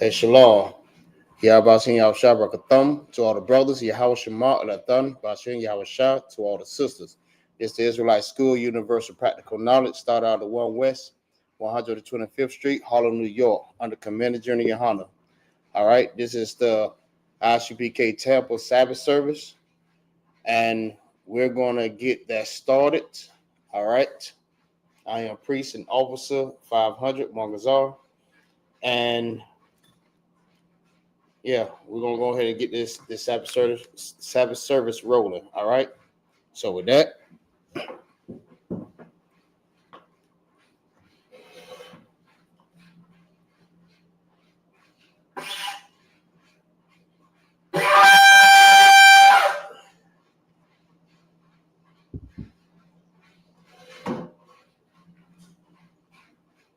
Hey, Shalom. Yahbashin Yahushua Barakathum to all the brothers. Yahweh Shema Alathun, Bashin Yahushua to all the sisters. It's the Israelite School, Universal Practical Knowledge. Start out at 1 West, 125th Street, Harlem, New York, under Commander Journey YAHANNA. All right, this is the Isupk TAMPA Sabbath service, and we're going to get that started. All right, I am Priest and Officer 500 MAGAZAR, and yeah, we're gonna go ahead and get this Sabbath service rolling. All right. So with that,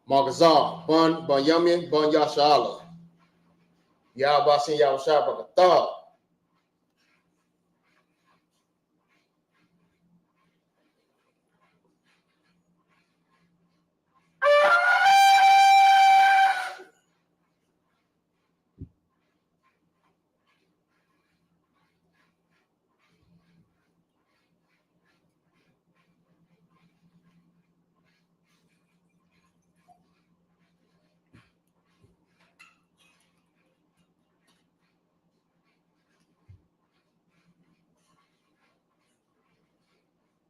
Margazar, Bun Yamin, Bun Yashala, Yabasin Yahushua Bakatah.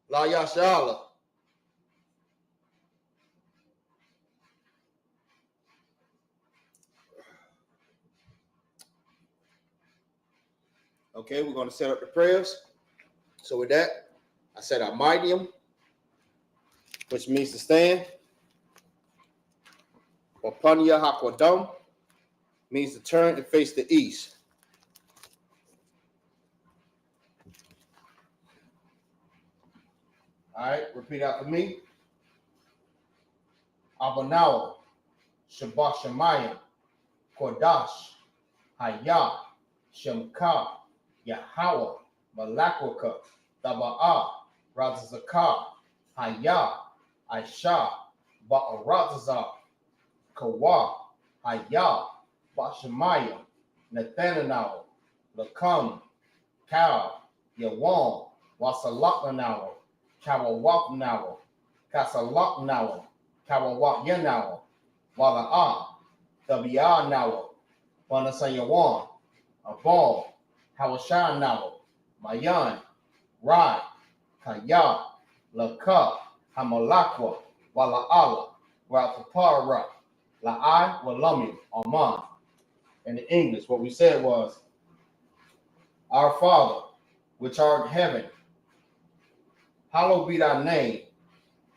La Yashala. Okay, we're going to set up the prayers. So with that, I said Almightium, which means to stand. Wapanya Hakwadam means to turn and face the east. All right, repeat after me. Abanawa, Shabbat Shemayim, Kodash, Hayah, Shemka, Yahweh, Malakwaka, Taba'ah, Razazakah, Hayah, Aisha, Ba'arazazah, Kawa, Hayah, Ba'shemaya, Nathanael, Lakam, Cow, Yawan, Wasalaknanawa, Kawawapnawa, Kasalaknawa, Kawawapyanawa, Wala'ah, Tabi'anawa, Wanasayawan, Abal, Hawashan Nawa, Mayan, Rai, Kaya, Laka, Hamalakwa, Wala'ala, Rapapara, La'ai, Walami, Aman. In the English, what we said was, Our Father, which art in heaven, hallowed be thy name,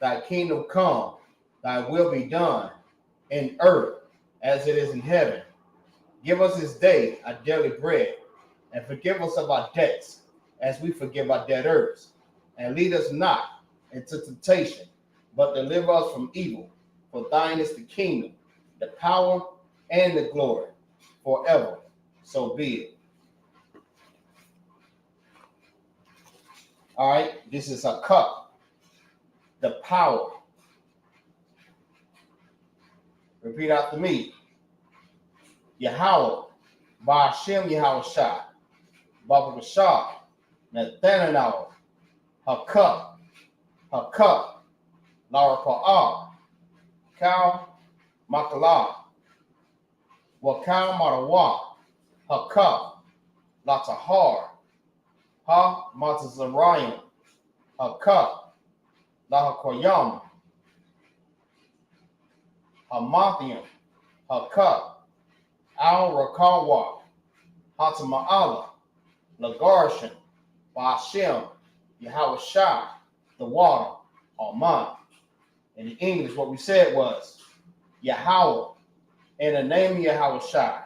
thy kingdom come, thy will be done, in earth as it is in heaven. Give us this day our daily bread, and forgive us of our debts, as we forgive our debtors. And lead us not into temptation, but deliver us from evil. For thine is the kingdom, the power, and the glory, forever. So be it. All right, this is a cup, the power. Repeat after me. Yahweh, Ba'ashem Yahushua, Babakashah, Nathanael, Hakuk, Larapa'ah, Kal, Makalah, Wakal Marawa, Hakuk, Latahar, Ha Matazarayim, Hakuk, Lahakoyam, Hamathium, Hakuk, Al Rakawa, Hatama'ala, Lagarshan, Ba'ashem, Yahushua, the water, Aman. In English, what we said was, Yahweh, in the name of Yahushua,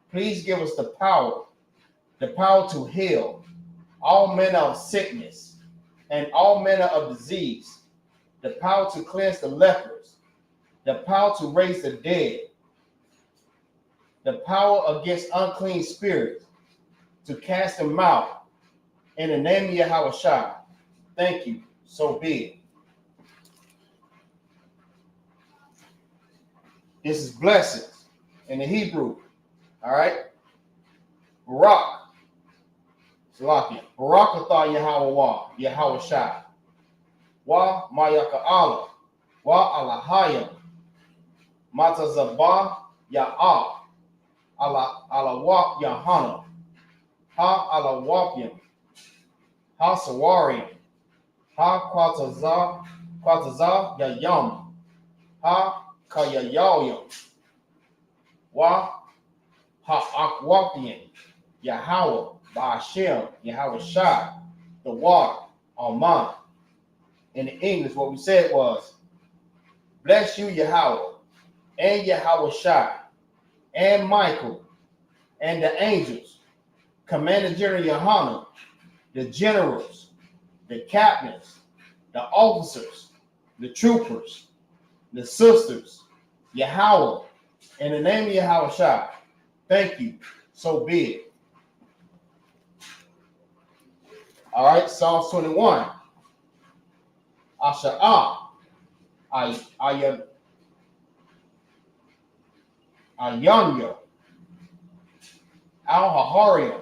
please give us the power to heal all manner of sickness and all manner of disease, the power to cleanse the lepers, the power to raise the dead, the power against unclean spirits, to cast them out. In the name of Yahushua, thank you. So be it. This is blessings in the Hebrew. All right. Barak. Salakia. Barakatha Yahweh Yahweh Shai. Wa Mayaka Allah. Wa Alahayim. Matazabah Ya'ah. Alawak Yahanna. Ha Alawakim. Ha Sawarim. Ha Kwatazah Yayam. Ha Kayayayim. Wa Ha Akwakian. Yahweh. Ba'ashem. Yahweh Shai. The water. Alman. In the English, what we said was, bless you, Yahweh, and Yahweh Shai, and Michael, and the angels, Commander General Yohanan, the generals, the captains, the officers, the troopers, the sisters, Yahweh, in the name of Yahweh Shai. Thank you. So be it. All right, Psalms 21. Asha'ah. Ayanya. Al-Hahariya.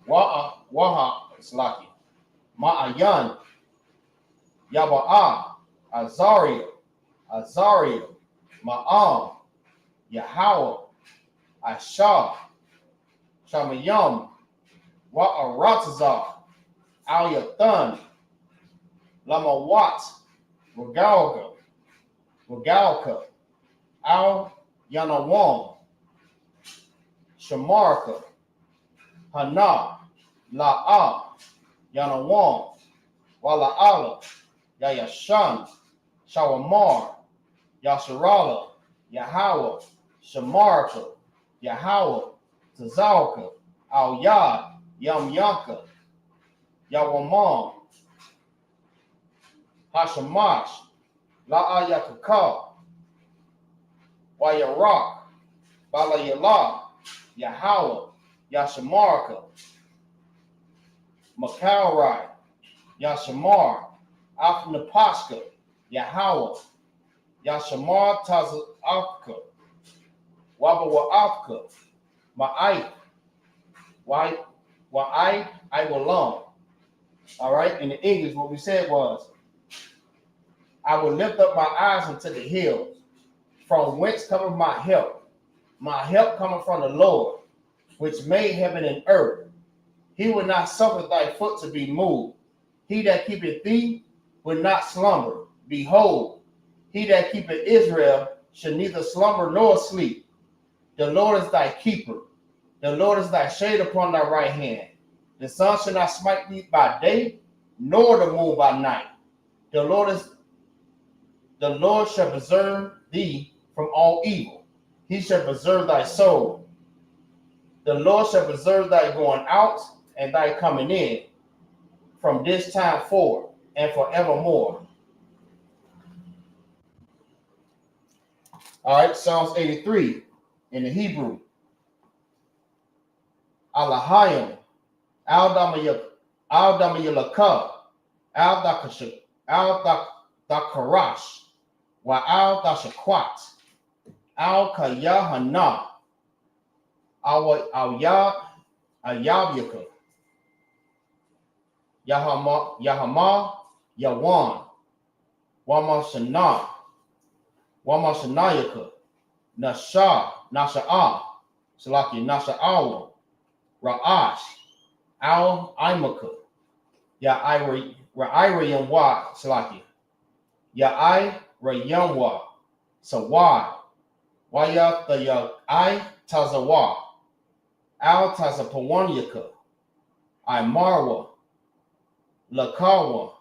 Waha. Slaki. Ma'ayan. Yaba'ah. Azaria. Ma'am. Yahweh. Ashah. Shamayam. Wa'aratazah. Al-Yathan. Lamawat. Regalka. Al Yanawam. Shamarka. Hana. La'ah. Yanawam. Wala'ala. Yayashan. Shawamar. Yasharala. Yahweh. Shamarka. Yahweh. Tazalka. Al Yad. Yamyanka. Yawamam. Hashamash, La'ayakaka, Wayarak, Balayala, Yahweh, Yashamarka, Makaurai, Yashamar, Afnapashka, Yahweh, Yashamar Tazafka, Wabawafka, Ma'ai, Wa'ai, I will long. All right, in the English, what we said was, I will lift up my eyes unto the hills, from whence cometh my help. My help cometh from the Lord, which made heaven and earth. He will not suffer thy foot to be moved. He that keepeth thee will not slumber. Behold, he that keepeth Israel shall neither slumber nor sleep. The Lord is thy keeper. The Lord is thy shade upon thy right hand. The sun shall not smite thee by day, nor the moon by night. The Lord shall preserve thee from all evil. He shall preserve thy soul. The Lord shall preserve thy going out and thy coming in from this time forward and forevermore. All right, Psalms 83 in the Hebrew. Alahayim, Al-Damayalaka, Al-Dakarash, Wa'al-Dashakwat, Al-Kayahanna, Al-Yabyaka, Yahama, Yawan, Wamashanayaka, Nasha'ah, Nasha'awa, Ra'ash, Al-Imaka, Ra'irayam wa Salaki, Ra'irayam wa Sawad, Waya the Ya'i Tazawa, Al Tazapawanyaka, Marwa, Lakawa,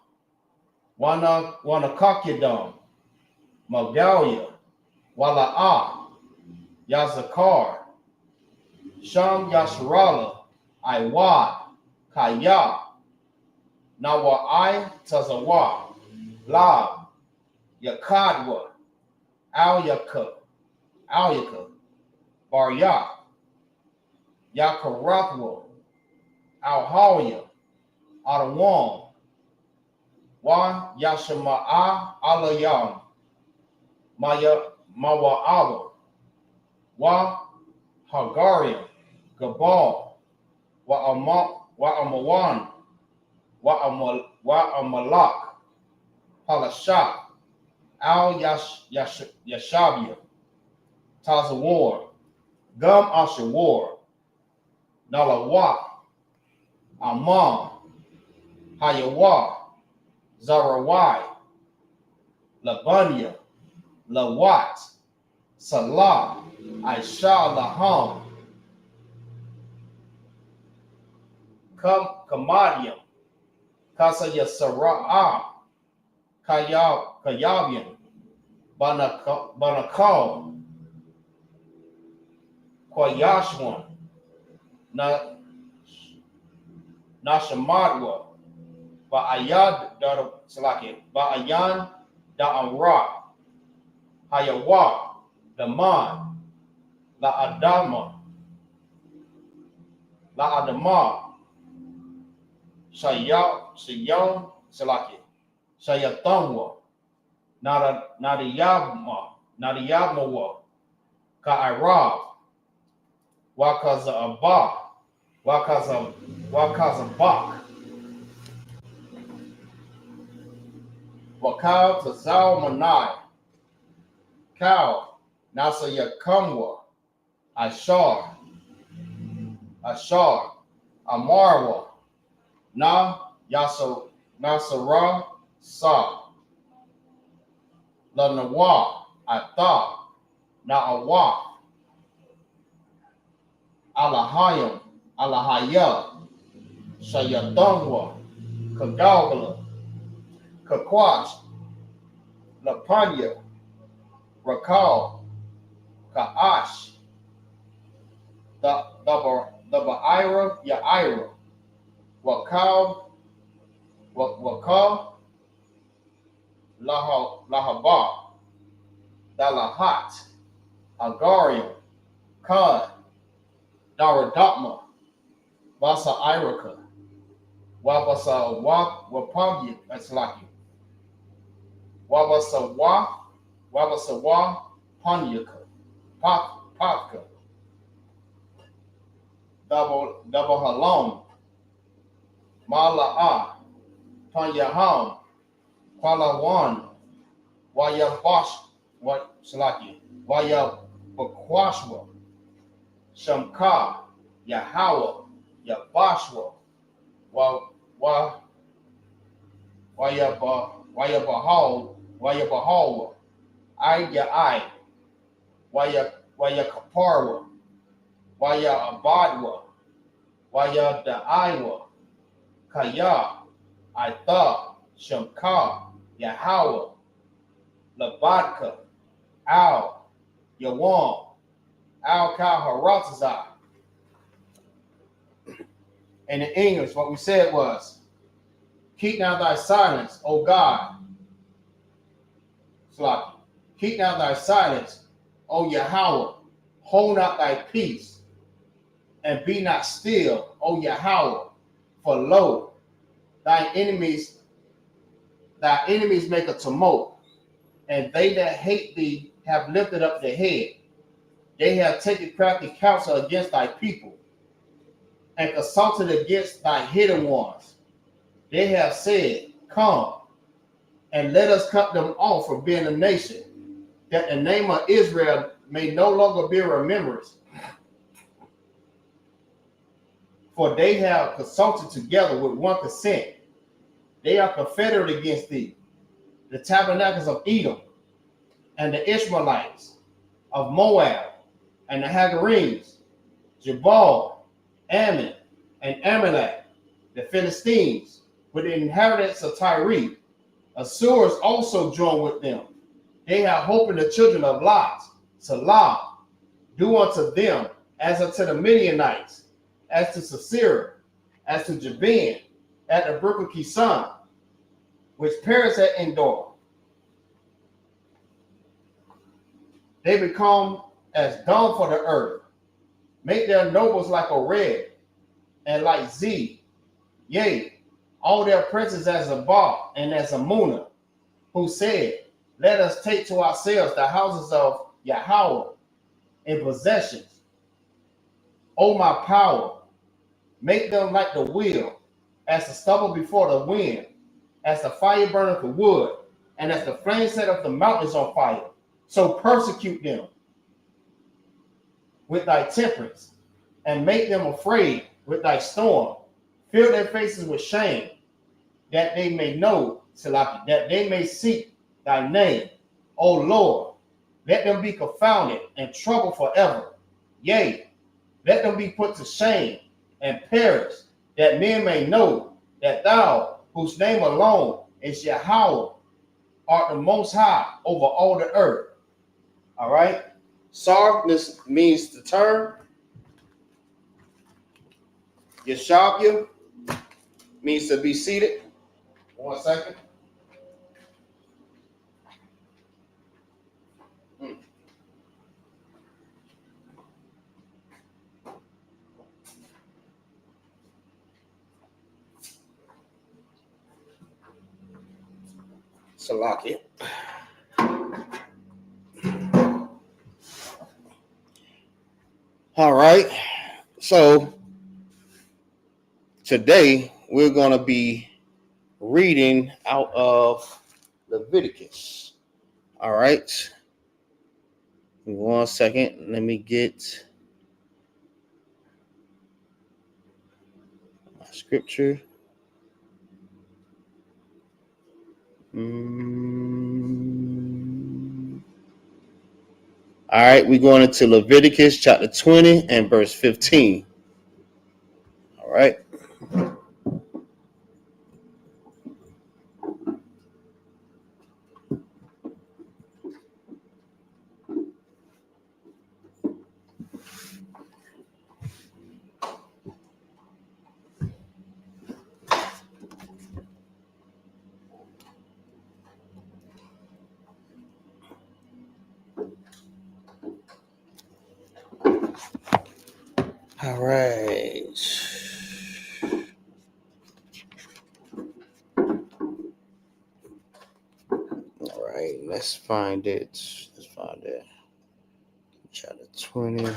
Wanakakyadam, Magalia, Wala'ah, Yazakar, Sham Yasharala, Iwad, Kaya, Nawai Tazawa, Lab, Yakadwa, Alyaka, Baryak, Yakarathwa, Alhalia, Adawam, Wa Yashama'a Alayam, Mawa'ala, Wa Hagarium, Gabal, Wa Amawan, Wa Amalak, Halashah, Al Yashabia, Tazawar, Gum Ashawar, Nalawa, Amam, Hayawa, Zarawai, Labania, Lawat, Salah, Aisha Laham, Kamadium, Kasaya Sara'ah, Kayabian, Banakal, Kwayashwan, Nashamadwa, Ba'ayad Salaki, Ba'ayan Da'amra, Hayawa, Daman, La Adama, Shayam Salaki, Shayatamwa, Nadiyamawa, Ka'arab, Wakaza Abba, Wakaza Bak, Wakal Tazal Manai, Kal, Nasa Yakamwa, Ashar, Amarwa, Nasara, Sa, Lanawa, Ata, Na'awa, Alahayam, Alahaya, Shayatangwa, Kagawala, Kakwash, Lapanya, Rakal, Ka'ash, the Ba'ira, Ya'ira, Wakal, Lahaba, Dalahat, Agarium, Kad, Daradatma, Basa Iraka, Wabasa Wapamya, that's like you. Wabasa Panyaka, Papka, Double Halom, Mala'a, Panyaham, Palawan, Wayabash, what Salaki, Wayabakwashwa, Shamka, Yahawa, Yabashwa, Wayabahawa, Ayai, Wayakaparwa, Wayabadwa, Wayadaiwa, Kaya, Aitha, Shamka, Yahawa, Labadka, Al, Yawam, Al Haratazah. And in English, what we said was, keep now thy silence, O God. Slaki. Keep now thy silence, O Yahweh. Hold not thy peace, and be not still, O Yahweh. For lo, thy enemies make a tumult, and they that hate thee have lifted up their head. They have taken crafty counsel against thy people, and consulted against thy hidden ones. They have said, come, and let us cut them off from being a nation, that the name of Israel may no longer be remembered. For they have consulted together with one consent. They are confederate against thee, the tabernacles of Edom, and the Ishmaelites of Moab, and the Hagarenes, Jabal, Ammon, and Amalek, the Philistines, with the inhabitants of Tyre. Assyrians also join with them. They have hope in the children of Lot. Salah, do unto them as unto the Midianites, as to Sisera, as to Jabin, at the brook of Kison, which perished at Endor. They become as dung for the earth. Make their nobles like a red, and like Z. Yea, all their princes as a Baal and as a Muna, who said, let us take to ourselves the houses of Yahweh, in possessions. O my power, make them like the wheel, as the stubble before the wind, as the fire burneth the wood, and as the flame setteth the mountains on fire. So persecute them with thy temperance, and make them afraid with thy storm. Fill their faces with shame, that they may know, Salaki, that they may seek thy name. O Lord, let them be confounded and troubled forever. Yea, let them be put to shame and perish, that men may know that thou, whose name alone is Yahweh, art the most high over all the earth. All right. Sar, this means to turn. Yeshabya means to be seated. 1 second. Salaki. All right. So today we're going to be reading out of Leviticus. All right. 1 second. Let me get my scripture. All right, we're going into Leviticus chapter 20 and verse 15. All right. All right. All right, let's find it. Let's find it. Chapter 20.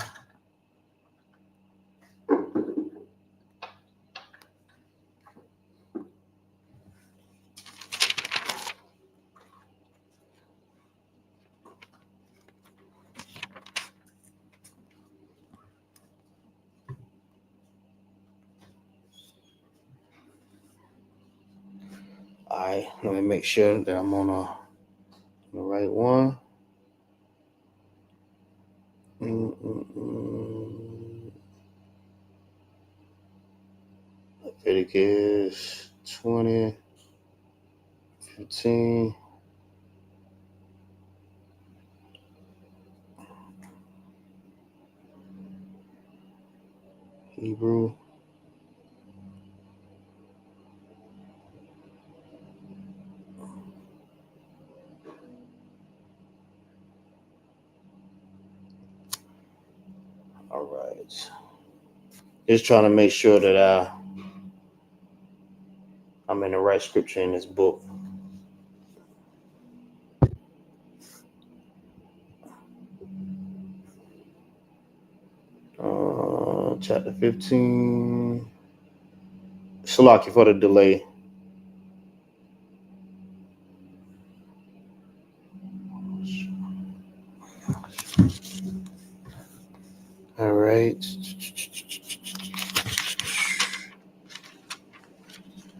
All right, let me make sure that I'm on the right one. Leviticus 20, 15. Hebrew. All right. Just trying to make sure that I'm in the right scripture in this book. Chapter 15. Salaki for the delay. All right.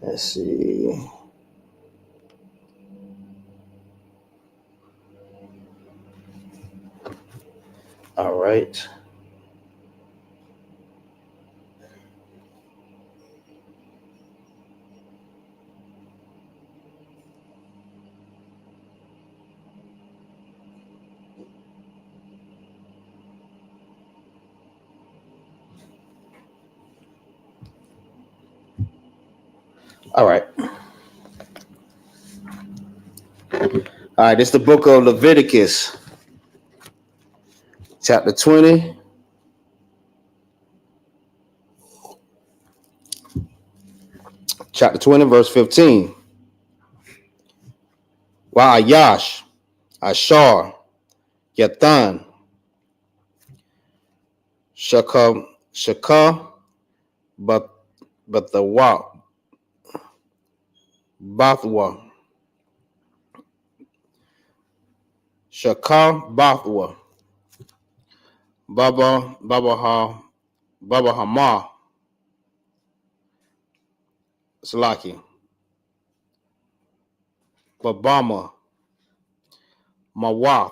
Let's see. All right. All right. All right, this is the book of Leviticus, chapter 20. Chapter 20, verse 15. Wa'ayash, Ashar, Yathan, Shaka, but the wa, Bathwa, Shaka Bathwa, Baba Hama, Salaki, Babama, Mawath,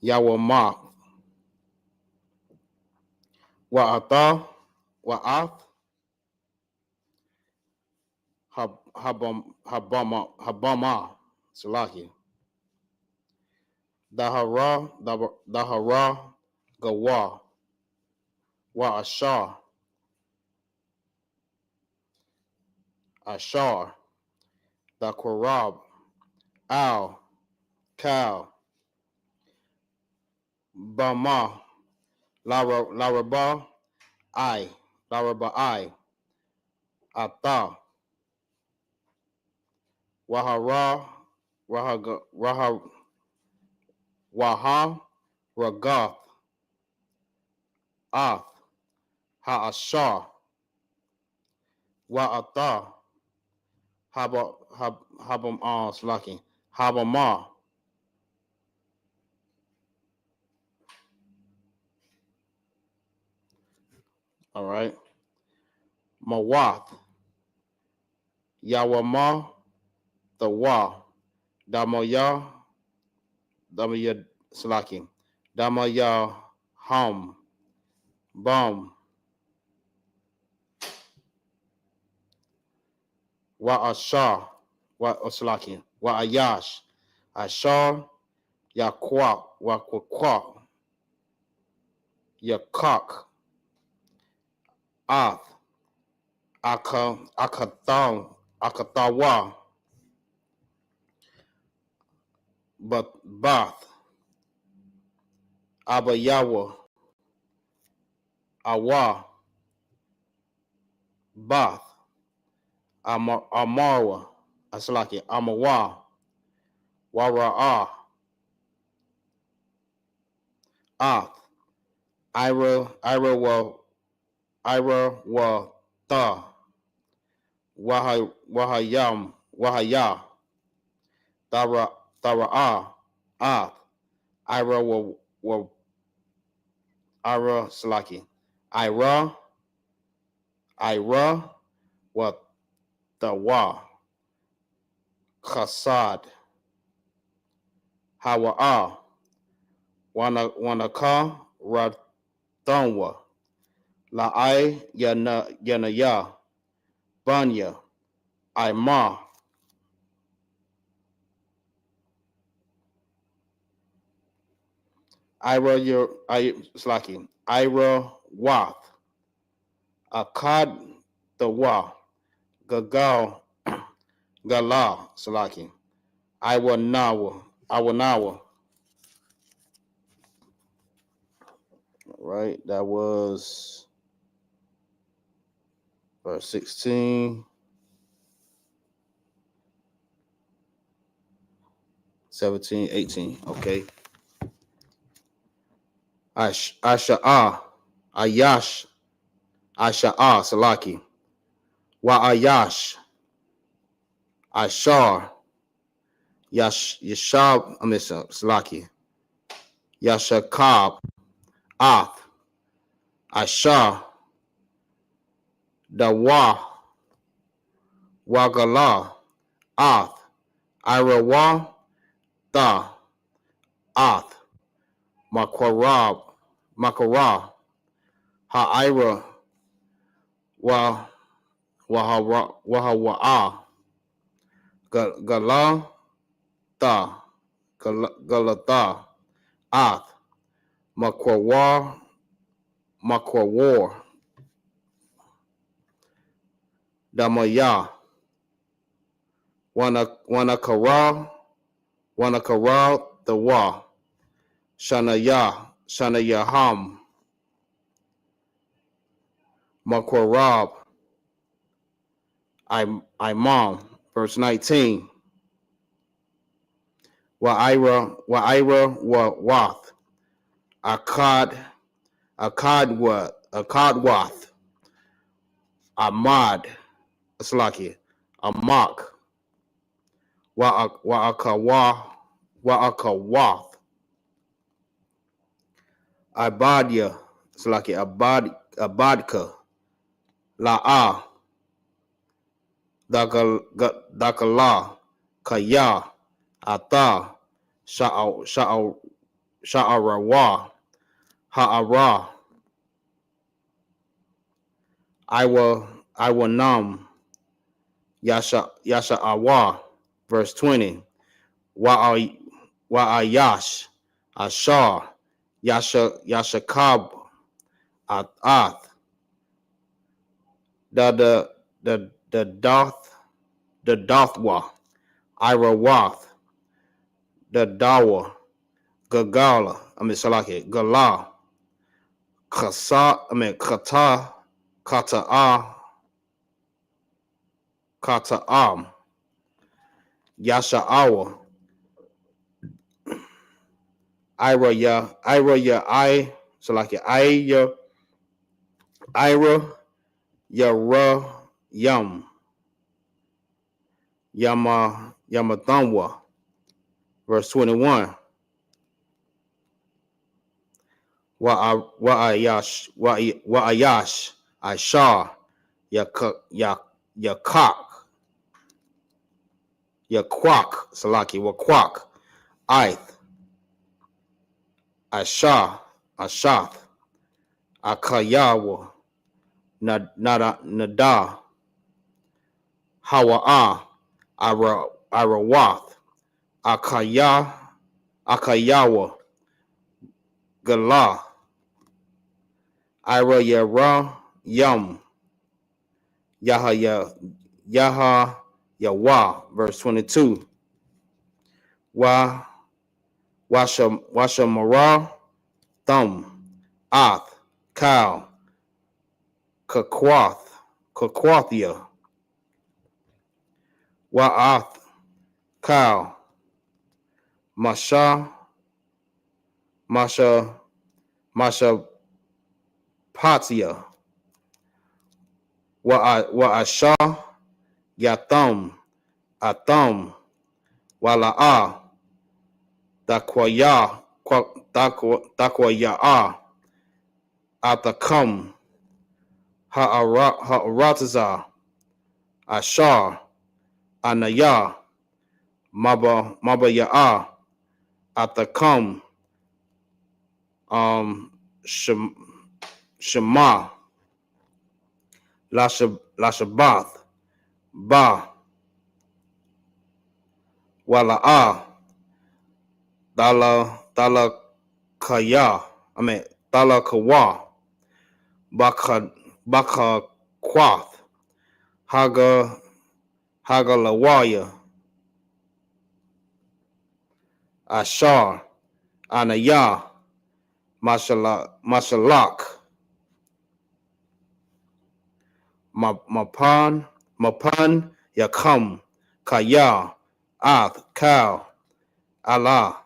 Yawama, Wa'atha, Wa'ath, Habama, Salaki, Dahara, Gawa, Wa'ashar, Ashar, Dakorab, Al, Kal, Bama, Laraba, I, Ata, Wahara, Waha, Ragath, Ath, Ha'ashar, Wa'ata, Slaki, Habama. All right. Mawath, Yawama, the Wa, Damaya, Slaki, Damaya, Hum, Bum, Wa'ashar, Slaki, Wa'ayash, Ashar, Yakwa, Wakwa, Yakak, Ath, Akatawa, Bath, Abayawa, Awa, Bath, Amarwa, Aslaki, Amawa, Wara'a, Ath, Ira, Ta, Wahaya, Tara'a, Ath, Ira, Slaki, Ira, Tawa, Khasad, Hawa'a, Wanaka, Ratanwa, La'ai, Yanaya, Banya, Ima, Slaki, Ira, Wath, Akkad, the Wa, Gagal, Gala, Salaki, Iwanawa. All right, that was verse 16, 17, 18. Okay. Asha'ah, Ayash, Asha'ah, Salaki, Wa'ayash, Ashar, Yashab, Salaki, Yashakab, Ath, Ashar, Dawa, Wagala, Ath, Irawa, Ta, Ath, Makara, Ha'ira, Wahawa'a, Gala, Ta, Galata, Ath, Makrawar, Damaya, Wanakara, the Wa, Shanayaham, Makwarab, Imam, verse 19. Wa'ira, Wath, Akadwath, Ahmad, Slaki, Amak, Wa'akawath, Ibadia, Slaki, Abadka, La'a, Dakala, Kaya, Ata, Sha'arawa, Ha'ara, Iwa Nam, Yasha Awa, verse 20. Wa'ayash, Ashar, Yashakab, Ath, the Dothwa, Irawath, the Dawa, Gagala, Salaki, Gala, Kata'am, Yasha'awa, Ira, Yam, Yamathanwa, verse 21. Wa'ayash, Ashar, Yakak, Salaki, Wakwak, Ith, Ashath, Akayawa, Nada, Hawa'a, Arawath, Akayawa, Gala, Yam, Yaha, verse 22. Washamara, Thumb, Ath, Cow, Kakwathia, Wa'ath, Cow, Masha Patia, Wa'asha, Yatham, Atham, Wala'a, Dakwaya'a, Atakam, Ha'aratazah, Ashar, Anaya, Mabaya'a, Atakam, Shema, Lashabath, Ba, Wala'a, Dala Kaya, Dala Kawa, Baka Kwath, Hagalawaya, Ashar, Anaya, Mashalak, Mapan, Yakam, Kaya, Ath, Cow, Allah,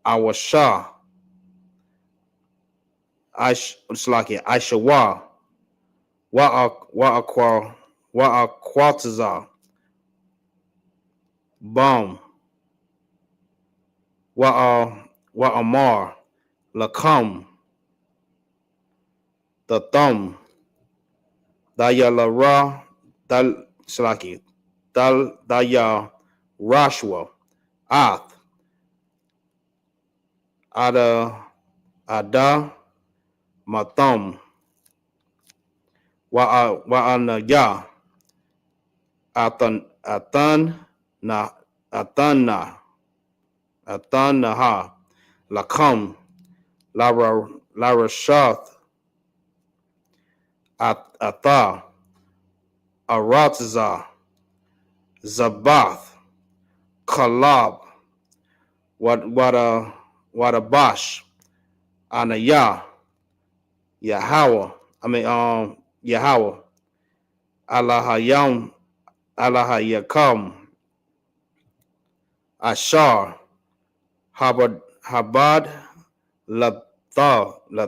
Awasha, Aishawa, Wa'akwataza, Bum, Wa'amar, Lakam, the Thumb, Dayalara, Daya Rashwa, Ath, Ada, Matham, Wa'anaya, Athanaha, Lakam, Larashath, Atha, Aratza, Zabath, Kalab, Wadabash, Anaya, Yahweh, Yahweh, Allahayakam, Ashar, Habad, Lathaya.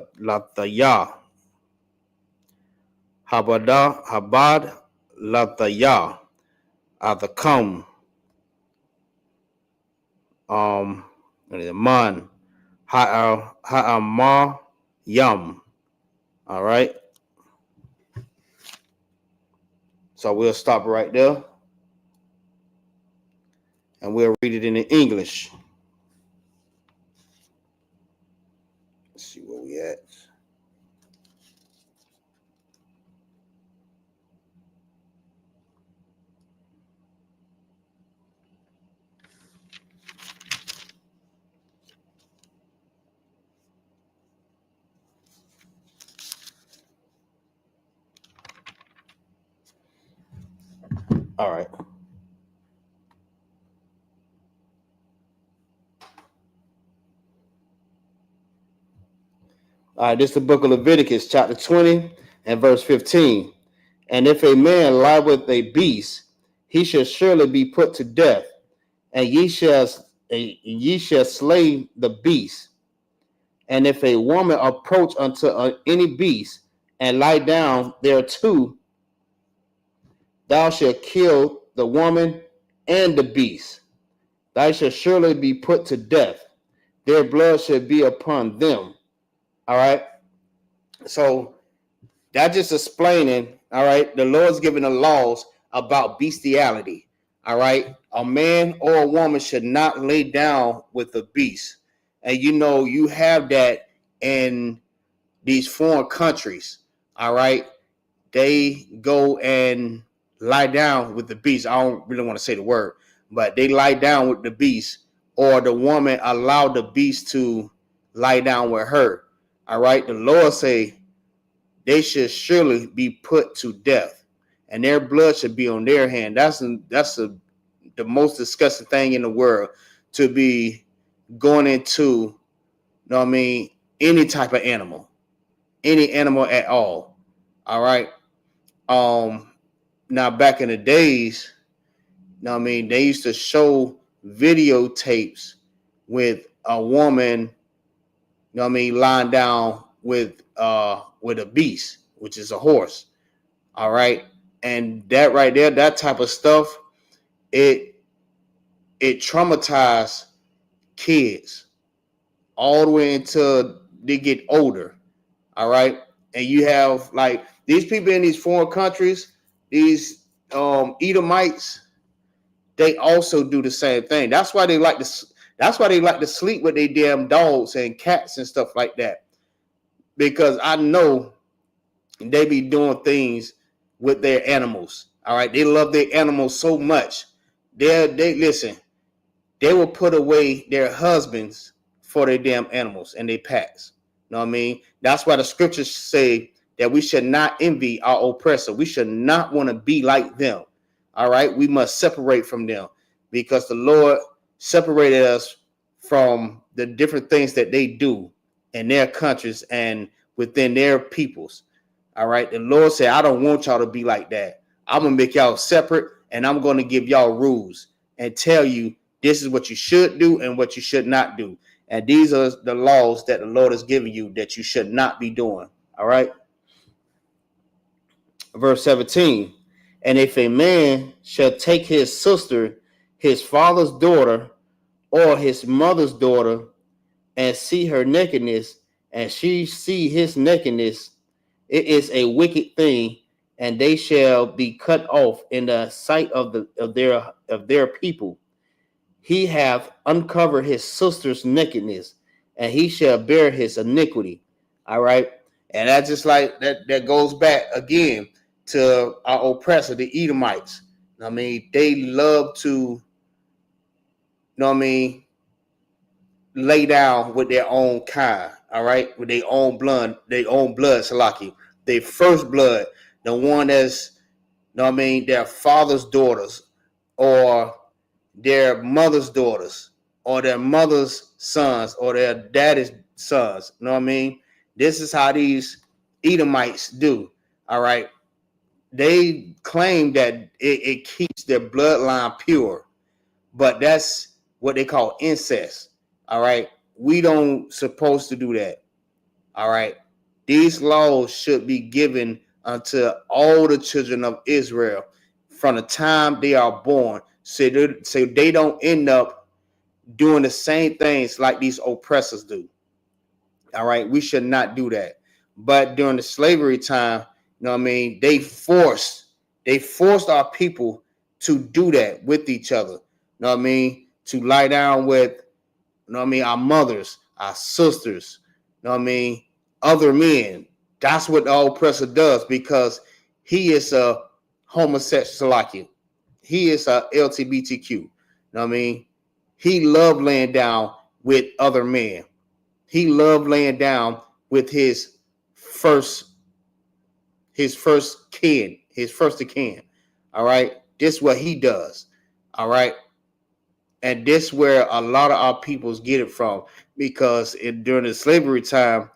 Habad Lathaya. Athakam. Man. Ha'amar Yum. All right. So we'll stop right there and we'll read it in English. Let's see where we at. All right. All right, this is the book of Leviticus, chapter 20 and verse 15. And if a man lie with a beast, he shall surely be put to death, and ye shall slay the beast. And if a woman approach unto any beast and lie down thereto, thou shalt kill the woman and the beast. Thou shalt surely be put to death. Their blood shall be upon them. All right. So that's just explaining, all right, the Lord's giving the laws about bestiality. All right. A man or a woman should not lay down with a beast. And you have that in these foreign countries. All right. They go and lie down with the beast. I don't really want to say the word, but they lie down with the beast, or the woman allow the beast to lie down with her. All right. The Lord say they should surely be put to death, and their blood should be on their hand. That's the most disgusting thing in the world, to be going into, any type of animal, any animal at all. All right. Now back in the days, they used to show videotapes with a woman, lying down with a beast, which is a horse. All right. And that right there, that type of stuff, it traumatized kids all the way until they get older. All right. And you have like these people in these foreign countries, these Edomites, they also do the same thing. That's why they like to sleep with their damn dogs and cats and stuff like that. Because I know they be doing things with their animals. All right. They love their animals so much. They listen, they will put away their husbands for their damn animals and their pets. You know what I mean? That's why the scriptures say that we should not envy our oppressor. We should not want to be like them. All right. We must separate from them, because the Lord separated us from the different things that they do in their countries and within their peoples. All right. The Lord said, I don't want y'all to be like that. I'm going to make y'all separate, and I'm going to give y'all rules and tell you this is what you should do and what you should not do. And these are the laws that the Lord has given you that you should not be doing. All right. Verse 17. And if a man shall take his sister, his father's daughter, or his mother's daughter, and see her nakedness, and she see his nakedness, it is a wicked thing, and they shall be cut off in the sight of their people. He hath uncovered his sister's nakedness, and he shall bear his iniquity. All right. And that's just like that goes back again to our oppressor, the Edomites. They love to, lay down with their own kind. All right. With their own blood, Salaki. Their first blood, the one that's, their father's daughters, or their mother's daughters, or their mother's sons, or their daddy's sons. You know what I mean? This is how these Edomites do. All right. They claim that it keeps their bloodline pure, but that's what they call incest. All right. we don't supposed to do that. All right. These laws should be given unto all the children of Israel from the time they are born, so they don't end up doing the same things like these oppressors do. All right. We should not do that. But during the slavery time, you know what I mean, they forced our people to do that with each other. You know what I mean? To lie down with, you know what I mean, our mothers, our sisters, you know what I mean, other men. That's what the oppressor does, because he is a homosexual. He is a LGBTQ. You know what I mean? He loved laying down with other men. He loved laying down with his first kin, his first of kin. All right. This is what he does. All right. And this where a lot of our peoples get it from, because during the slavery time,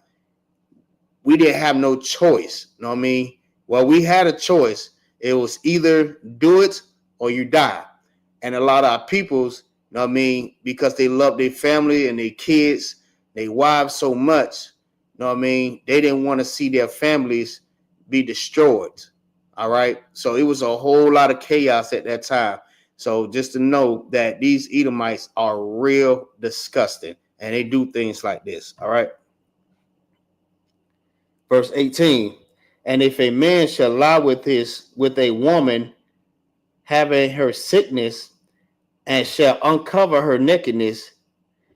we didn't have no choice. You know what I mean? Well, we had a choice. It was either do it or you die. And a lot of our peoples, you know what I mean, because they love their family and their kids, their wives so much, you know what I mean, they didn't want to see their families be destroyed. All right. So it was a whole lot of chaos at that time. So just to know that these Edomites are real disgusting, and they do things like this. All right. Verse 18. And if a man shall lie with a woman having her sickness, and shall uncover her nakedness,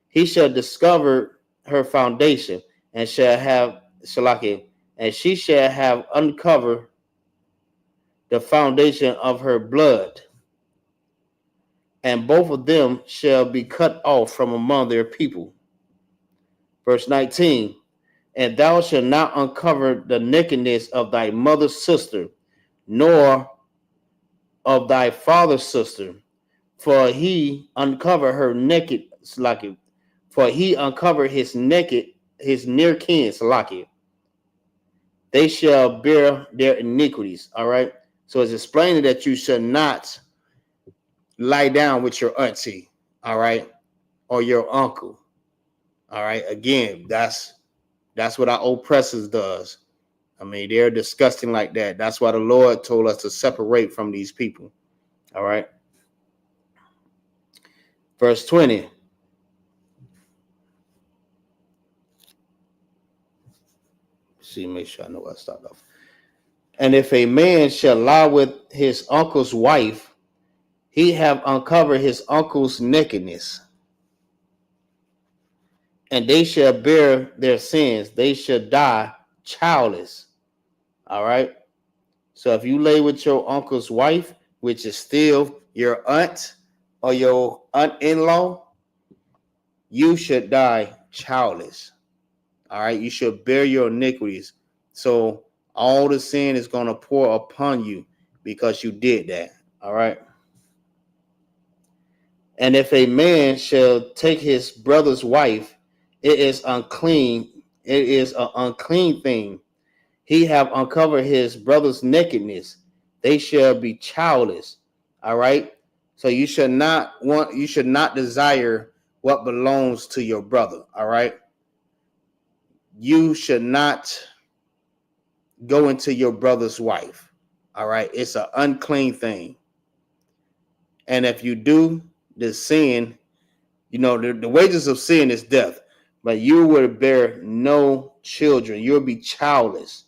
he shall discover her foundation, and shall have Shalaki, and she shall have uncovered the foundation of her blood, and both of them shall be cut off from among their people. Verse 19. And thou shalt not uncover the nakedness of thy mother's sister, nor of thy father's sister, for he uncovered her naked, for he uncovered his near kin, they shall bear their iniquities. All right. So it's explaining that you should not lie down with your auntie, all right, or your uncle. All right. Again, that's what our oppressors does. I mean, they're disgusting like that. That's why the Lord told us to separate from these people. All right. Verse 20. See, make sure I know where I start off. And if a man shall lie with his uncle's wife, he have uncovered his uncle's nakedness, and they shall bear their sins. They shall die childless. All right. So if you lay with your uncle's wife, which is still your aunt or your aunt-in-law, you should die childless. All right. You should bear your iniquities. So all the sin is going to pour upon you because you did that. All right. And if a man shall take his brother's wife, it is unclean. It is an unclean thing. He have uncovered his brother's nakedness. They shall be childless. All right. So you should not desire what belongs to your brother. All right. You should not go into your brother's wife. All right. It's an unclean thing. And if you do, the sin, the wages of sin is death, but you will bear no children. You'll be childless.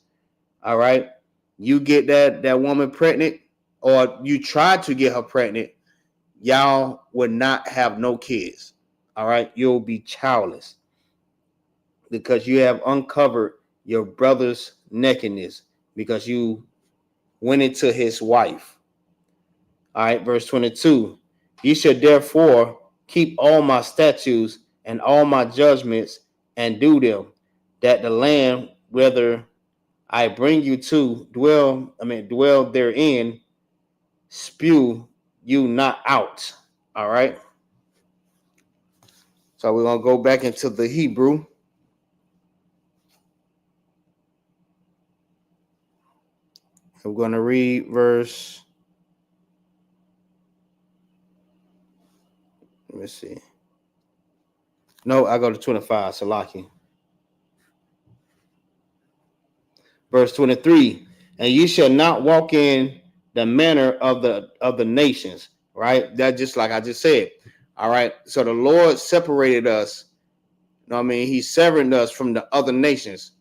All right. You get that woman pregnant, or you try to get her pregnant, y'all would not have no kids. All right. You'll be childless because you have uncovered your brother's nakedness because you went into his wife. All right. Verse 22. You should therefore keep all my statutes and all my judgments and do them, that the land, whether I bring you to dwell therein, spew you not out. All right. So we're going to go back into the Hebrew. I'm going to read verse. Let me see. No, I go to 25, Salaki. Verse 23, and ye shall not walk in the manner of the nations, right? That just like I just said. All right. So the Lord separated us. You know what I mean? He severed us from the other nations.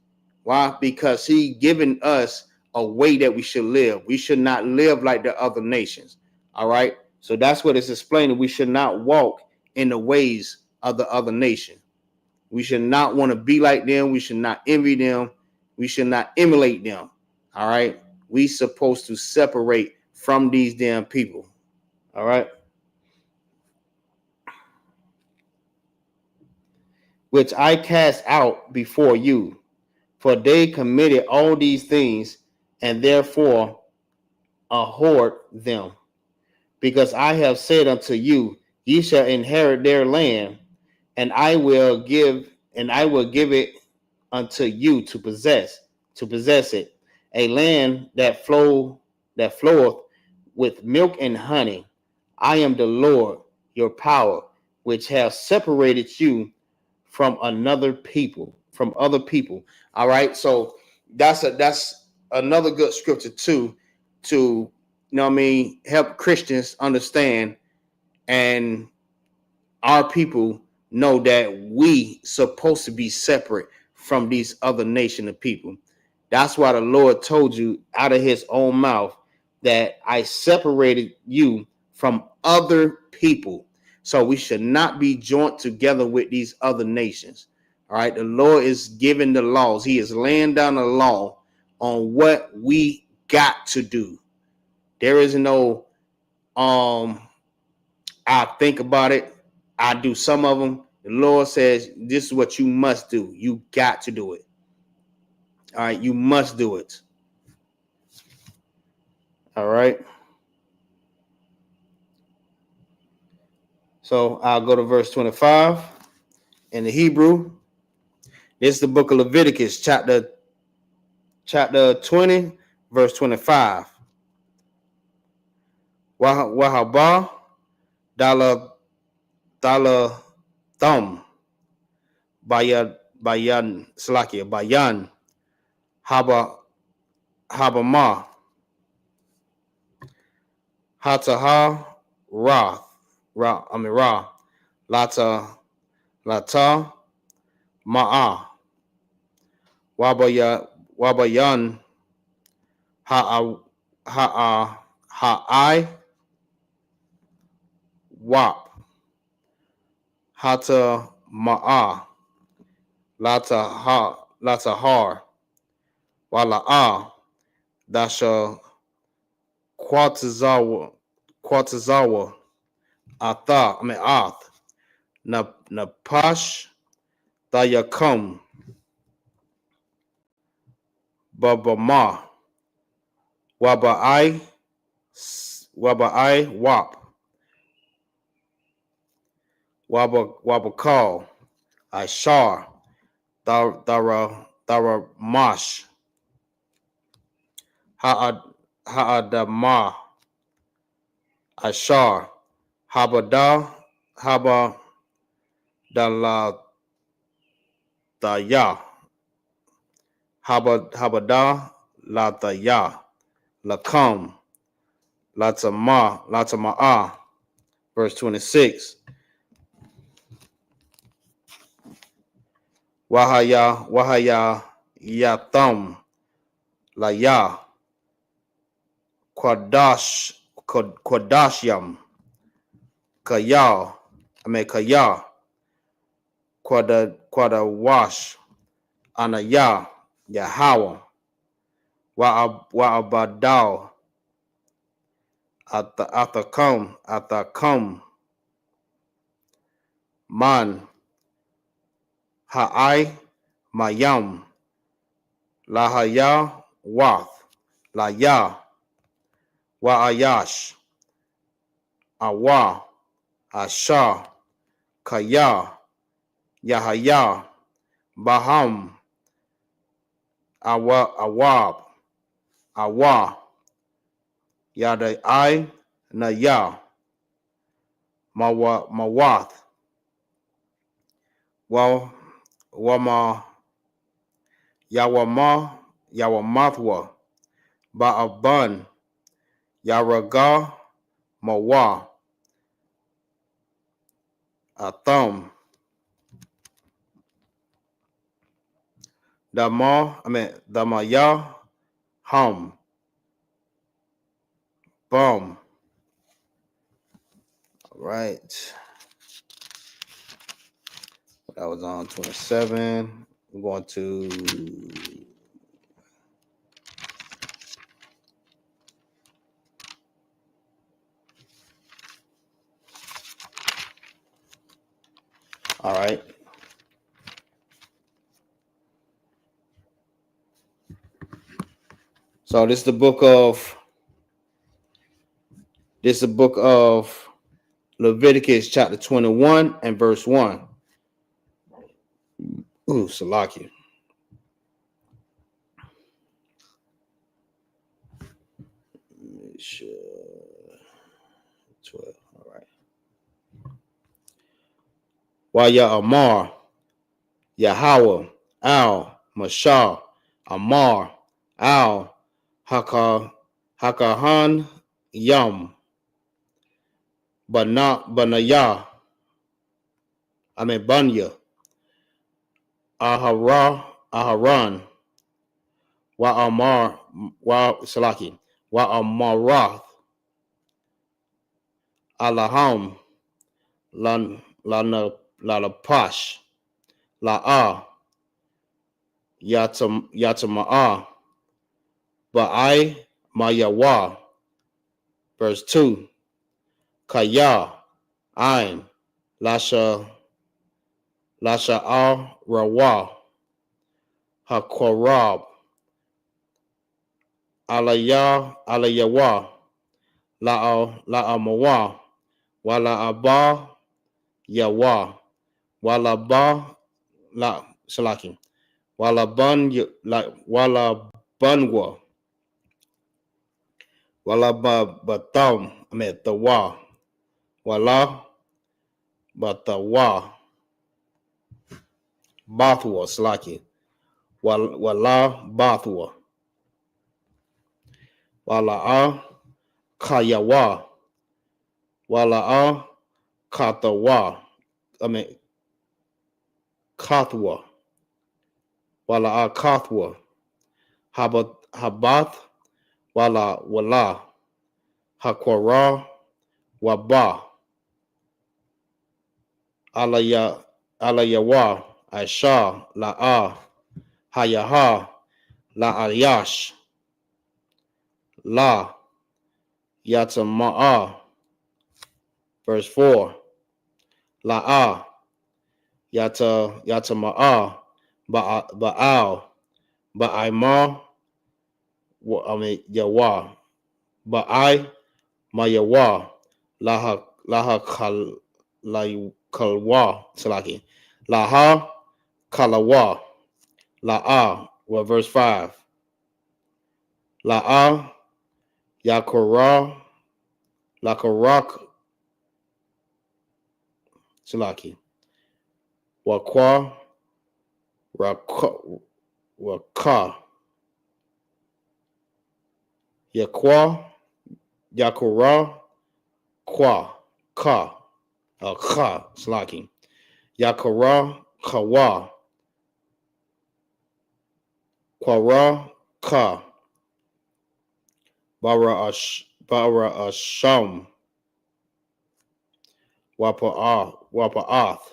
Why? Because he given us a way that we should live. We should not live like the other nations. All right. So that's what it's explaining. We should not walk in the ways of the other nation. We should not want to be like them. We should not envy them. We should not emulate them. All right. We supposed to separate from these damn people. All right. Which I cast out before you, for they committed all these things, and therefore abhorred them. Because I have said unto you, ye shall inherit their land, and I will give it unto you to possess it, a land that floweth with milk and honey. I am the Lord your power, which have separated you from other people. All right, so that's another good scripture too, to help Christians understand, and our people know that we supposed to be separate from these other nation of people. That's why the Lord told you out of his own mouth that I separated you from other people. So we should not be joined together with these other nations. All right. The Lord is giving the laws. He is laying down the law on what we got to do. There is no, I think about it. I do some of them. The Lord says, this is what you must do. You got to do it. All right. You must do it. All right. So I'll go to verse 25 in the Hebrew. This is the book of Leviticus, chapter 20, verse 25. Wahaba dala thumb bayan salakia bayan habama hataha ra lata ma'a wabayan ha'ai wap hata ma'a lata har wala'a dasha Quatazawa Ath Napash Dayakum Babama Wabai Wabakal Ishar Dara Mash Ha'adama Ashar Habada Haba Daladaya Habada Lataya Lakam Latama'a. Verse 26. Wahaya Yatham Laya Quadashyam Kaya Quadawash Anaya Yahweh Wa'abadal Athakam Man Ha'ai Mayam Lahaya Wath Laya Wa'ayash Awa Asha Kaya Yahaya Baham Awab Awa Yada I Naya Mawath Wa Wama Yawamathwa Ba'aban Yaraga Mawa Atham Damaya Hum Bum. All right. That was on 27. We're going to all right. So this is the book of Leviticus chapter 21 and verse 1. Ooh, Salaki. Sure. 12. All right. Waya Amar, Yahweh, Al, Mashal, Amar, Al, Hakahan, Yum, Banaya, Banya, Aharan, Wa Amar, Wa Salaki, Wa Amarath, Alaham, La Pash, La Yatama'a, Ba'ai, Mayawa, verse 2, Kaya, Ain, Lasha Al Rawa, Hakorab, Alayawa, La'amawa, Wala Abba, Yawa, Wala Ba, La Salaki, Wala Bunwa, Wala Batam, Tawa, Wala Batawa, Bathwa, Salaki, Wala Bathwa, Wala Kayawa, Wala Katawa, Kathwa, Wala Kathwa, Habath, Wala, Hakwara, Waba, Alayawa, Aisha, La'a, Hayaha, La'ayash, La, Yatama'a, verse 4, La'a, Yatama'a, Ba'al, Ba'aima, Yawa, Ba'ai, Mayawa, Laha Kalwa, Salaki, Laha Kalawa, La'a, well, verse 5, La'a, Yakora, Lakarak, Salaki, Wakwa, Waka, Yakwa, Yakora, Kwa, Ka, Salaki, Yakora, Kawa, Kwara, Ka, Bara Asham, Wapa'ath,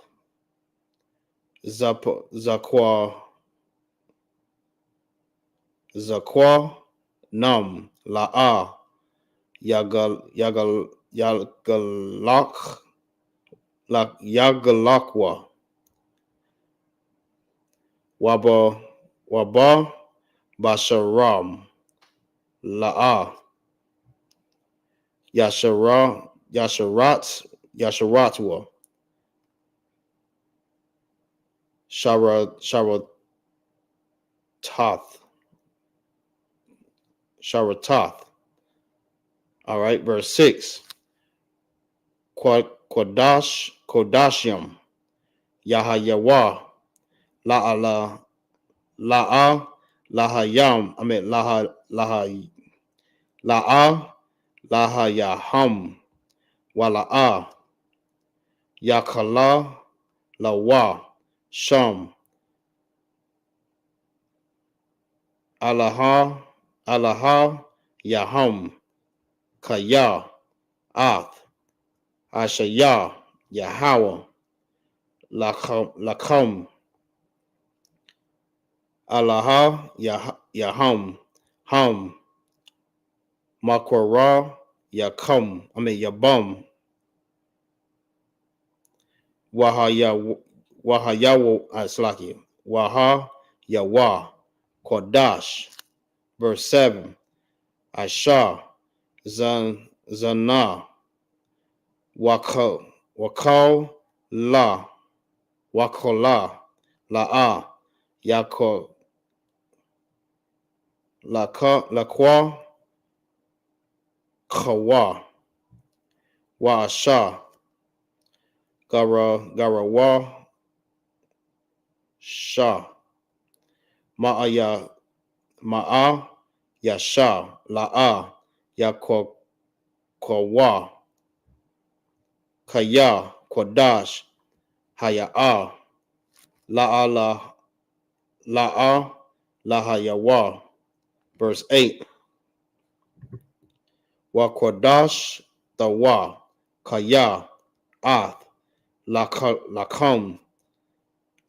Zakwa, Nam, La'a, Yagalakwa, Waba, Basharam, La'a, Yasharatwa, Sharatath. All right, verse 6. Kodashium, Yahayawa, La'ala, La'a, Lahayam, La'a, Lahayaham, Wala'a, Yakala, Lawa, Sham, Alaha, Yaham, Kaya, Ath, Ashaya, Yahweh, Lakam, Alaha, Yaham, Ham, Makwara, Yabum, Wahayawo, Slaki, Waha, Yawa, Kodash, verse 7, Asha, Zana, Wakal, La, Wakola, La'a, Yako, Lakwa, Kawa, Waasha, Garawa, Sha, Ma'a, Yasha, La'a, Yakowa, Kaya, Kodash, Haya'a, La'a, Lahayawa. Verse 8. Wakodash, Tawa, Kaya, Ath, Lakam,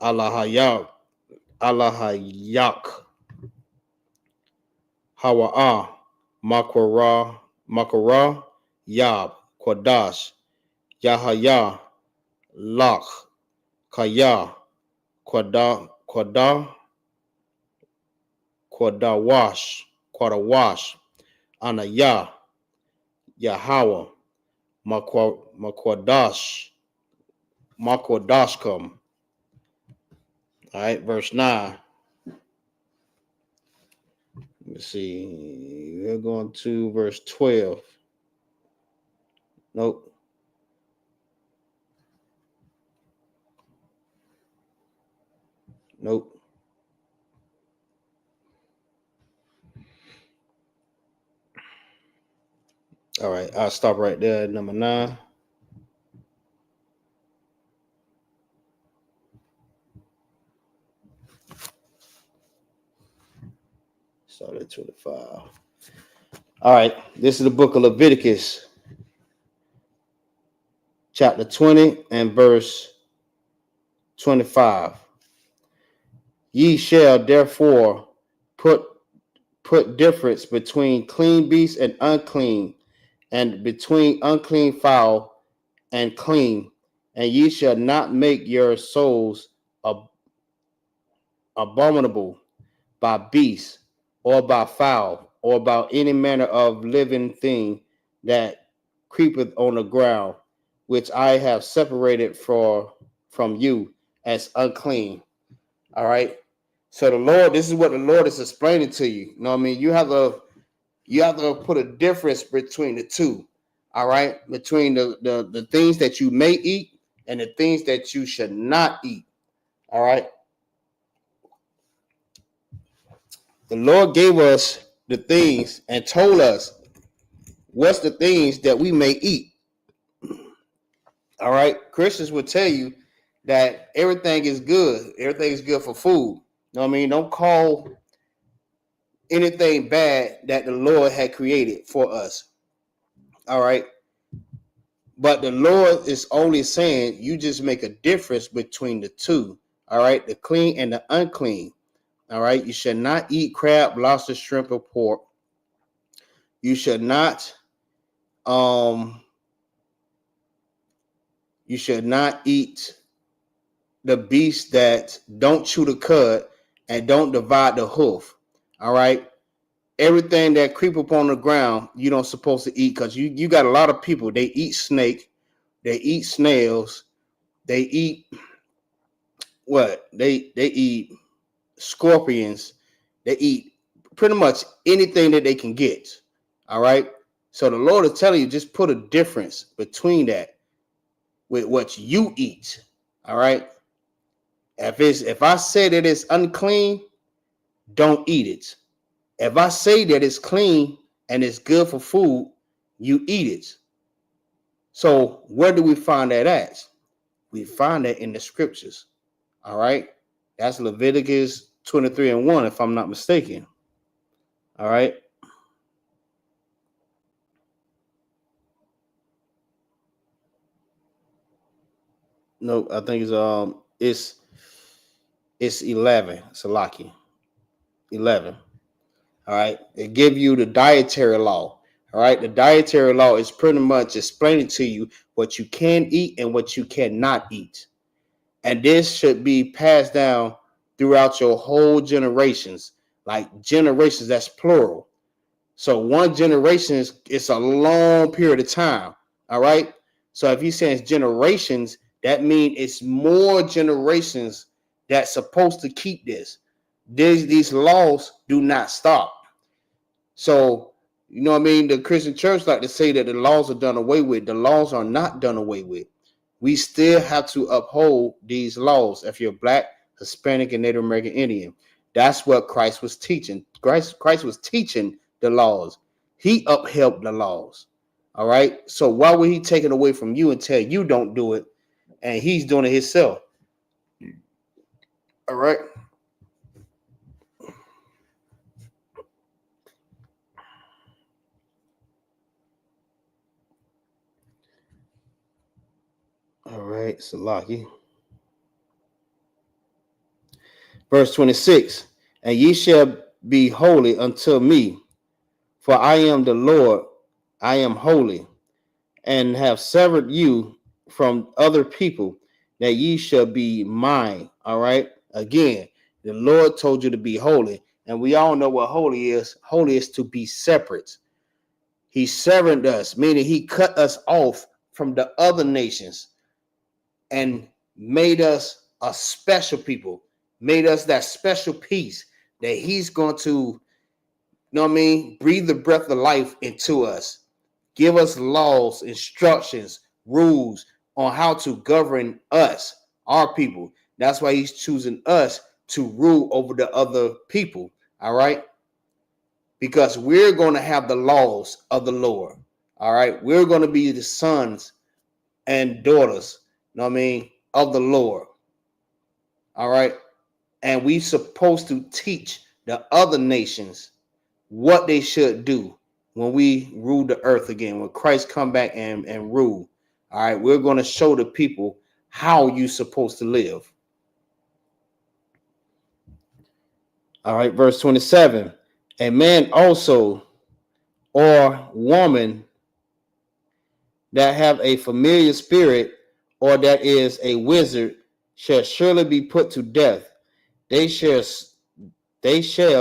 Alahayak, Hawa'a, Makara, Yab, Kodash, Yahaya, Lach, Kaya, Quadawash, Anaya, Yahweh, Makwadashkum. All right, verse 9. Let's see. We're going to verse 12. Nope. All right, I'll stop right there at number 9. Start at 25. All right, this is the book of Leviticus, chapter 20 and verse 25. Ye shall therefore put difference between clean beasts and unclean, and between unclean fowl and clean, and ye shall not make your souls abominable by beast, or by fowl, or by any manner of living thing that creepeth on the ground, which I have separated from you as unclean. All right. So the Lord, this is what the Lord is explaining to you. You know what I mean? You have to put a difference between the two. All right, between the things that you may eat and the things that you should not eat. All right. The Lord gave us the things and told us what's the things that we may eat. All right. Christians will tell you that everything is good. Everything is good for food. You know what I mean? Don't call anything bad that the Lord had created for us. All right. But the Lord is only saying you just make a difference between the two. All right. The clean and the unclean. All right. You should not eat crab, lobster, shrimp, or pork. You should not eat the beasts that don't chew the cud and don't divide the hoof. All right. Everything that creep up on the ground, you don't supposed to eat, because you got a lot of people, they eat snake, they eat snails, they eat what? They eat scorpions, they eat pretty much anything that they can get. All right. So the Lord is telling you, just put a difference between that with what you eat. All right. If I say that it's unclean, don't eat it. If I say that it's clean and it's good for food, you eat it. So where do we find that at? We find that in the scriptures. All right. That's Leviticus 23:1, if I'm not mistaken. All right. No, I think it's 11. Salaki. 11. All right. They give you the dietary law. All right. The dietary law is pretty much explaining to you what you can eat and what you cannot eat. And this should be passed down throughout your whole generations. Like generations, that's plural. So one generation is a long period of time. All right. So if you say it's generations, that means it's more generations that's supposed to keep this. These laws do not stop. So, you know what I mean? The Christian church like to say that the laws are done away with. The laws are not done away with. We still have to uphold these laws if you're Black, Hispanic, and Native American Indian. That's what Christ was teaching. Christ was teaching the laws. He upheld the laws. All right. So why would he take it away from you and tell you don't do it, and he's doing it himself? All right. All right, Salaki. Verse 26, and ye shall be holy unto me, for I am the Lord, I am holy, and have severed you from other people, that ye shall be mine. All right. Again, the Lord told you to be holy, and we all know what holy is. Holy is to be separate. He severed us, meaning he cut us off from the other nations and made us a special people, made us that special piece that he's going to, you know what I mean, breathe the breath of life into us, give us laws, instructions, rules on how to govern us, our people. That's why he's choosing us to rule over the other people. All right. Because we're going to have the laws of the Lord. All right. We're going to be the sons and daughters, you know what I mean, of the Lord. All right. And we supposed to teach the other nations what they should do when we rule the earth again, when Christ come back and rule. All right. We're going to show the people how you're supposed to live. All right. Verse 27. A man also or woman that have a familiar spirit or that is a wizard shall surely be put to death. They shall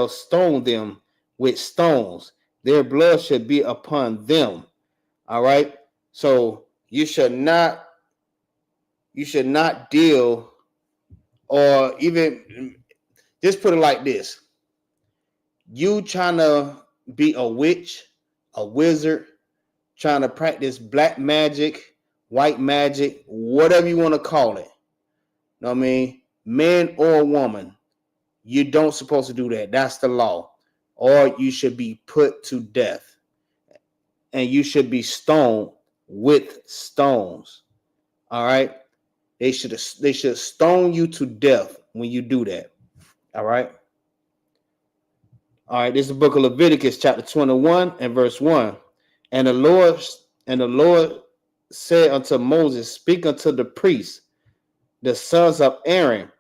stone them with stones. Their blood should be upon them. All right. So you should not deal, or even just put it like this. You trying to be a witch, a wizard, trying to practice black magic, white magic, whatever you want to call it. Know what I mean? Man or woman, you don't supposed to do that. That's the law. Or you should be put to death. And you should be stoned with stones. All right? They should stone you to death when you do that. All right? All right, this is the book of Leviticus, chapter 21 and verse 1. And the Lord said unto Moses, speak unto the priests, the sons of Aaron,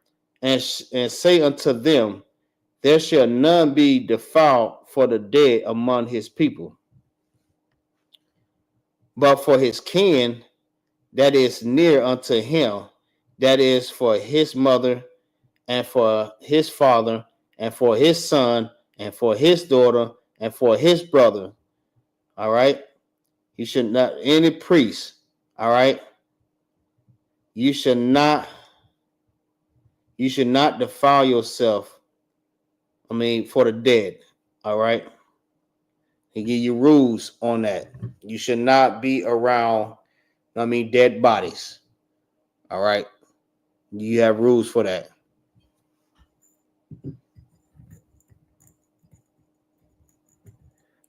and say unto them, there shall none be defiled for the dead among his people, but for his kin that is near unto him, that is for his mother, and for his father, and for his son, and for his daughter, and for his brother. All right. You should not, any priest, all right. You should not defile yourself. I mean, for the dead. All right. He give you rules on that. You should not be around, dead bodies. All right. You have rules for that.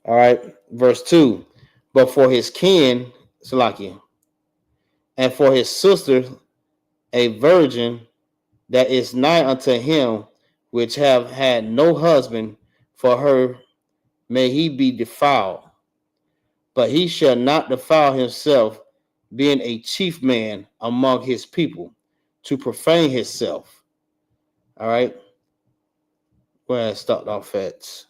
All right, verse 2. But for his kin, Salakia, and for his sister, a virgin that is nigh unto him, which have had no husband, for her may he be defiled. But he shall not defile himself, being a chief man among his people, to profane himself. All right, where I stopped off at.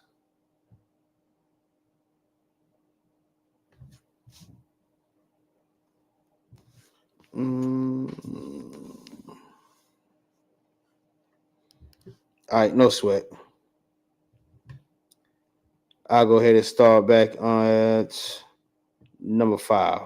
All right, no sweat. I'll go ahead and start back at number 5.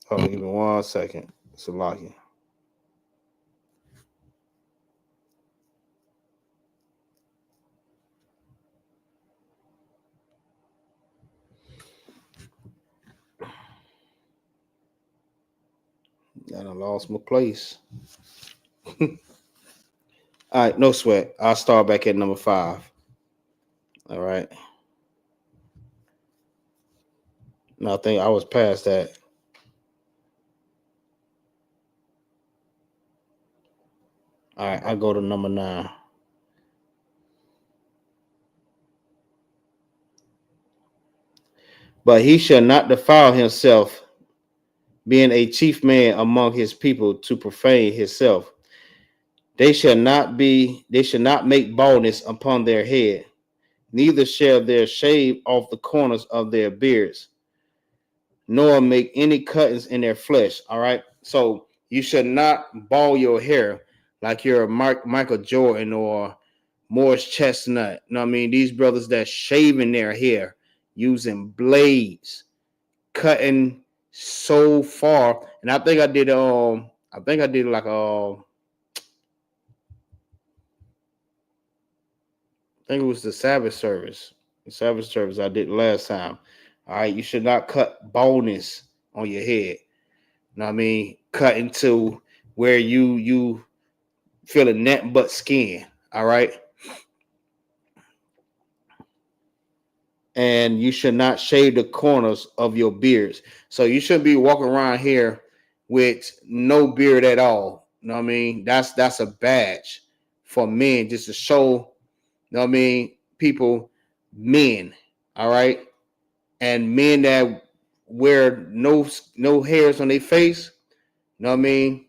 Hold on, give me 1 second. Salakia. I done lost my place. All right, no sweat. I'll start back at number 5. All right. No, I think I was past that. All right, I go to number 9. But he shall not defile himself, being a chief man among his people, to profane himself. They shall not make baldness upon their head, neither shall they shave off the corners of their beards, nor make any cuttings in their flesh. All right. So you should not bald your hair like you're Michael Jordan or Morris Chestnut. You know what I mean? These brothers that shaving their hair using blades, cutting so far. And I think I did like I think it was the Sabbath service. The Sabbath service I did last time. All right, you should not cut baldness on your head. You know what I mean? Cut into where you feel a net but skin. All right. And you should not shave the corners of your beards. So you shouldn't be walking around here with no beard at all. You know what I mean? That's a badge for men, just to show, you know what I mean, people, men. All right. And men that wear no hairs on their face, you know what I mean?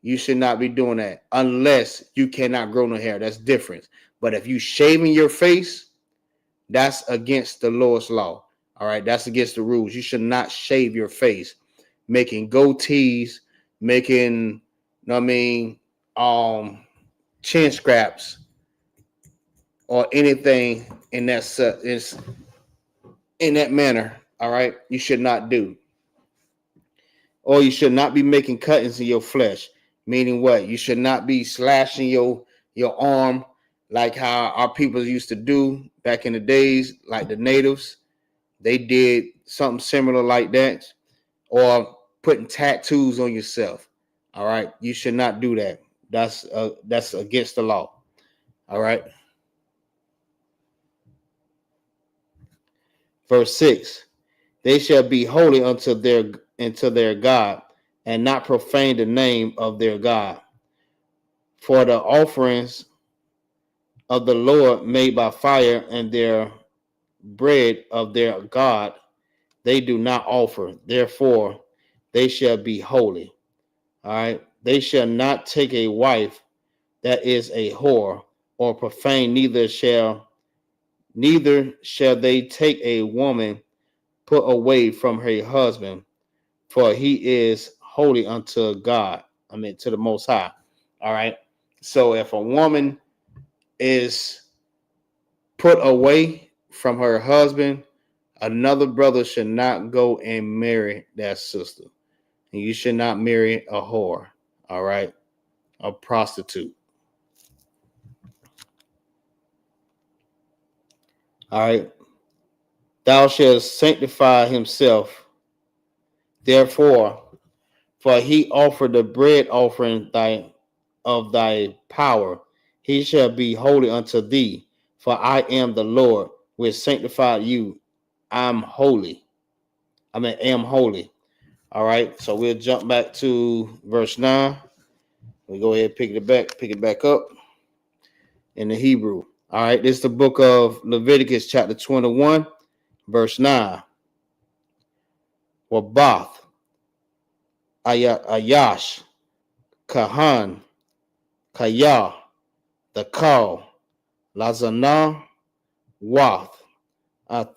You should not be doing that unless you cannot grow no hair. That's different. But if you shaving your face, that's against the Lord's law. All right, that's against the rules. You should not shave your face. Making goatees, making, you know what I mean, chin scraps or anything in that is in that manner. All right, you should not do. Or you should not be making cuttings in your flesh. Meaning what? You should not be slashing your arm like how our people used to do back in the days, like the natives. They did something similar like that, or putting tattoos on yourself. All right, you should not do that. That's against the law. All right. Verse 6. They shall be holy unto their God, and not profane the name of their God. For the offerings of the Lord made by fire, and their bread of their God they do not offer. Therefore, they shall be holy. All right. They shall not take a wife that is a whore or profane, neither shall they take a woman put away from her husband, for he is holy unto God. I mean, to the Most High. All right. So if a woman is put away from her husband, another brother should not go and marry that sister. And you should not marry a whore. All right. A prostitute. All right. Thou shalt sanctify himself, therefore, for he offered the bread offering of thy power. He shall be holy unto thee, for I am the Lord, which sanctified you. Am holy. All right, so we'll jump back to verse 9. We go ahead and pick it back up in the Hebrew. All right, this is the book of Leviticus, chapter 21, verse 9. Wabath, Ayash, Kahan, Kayah, the Kal, Lazana, Wath, Ath,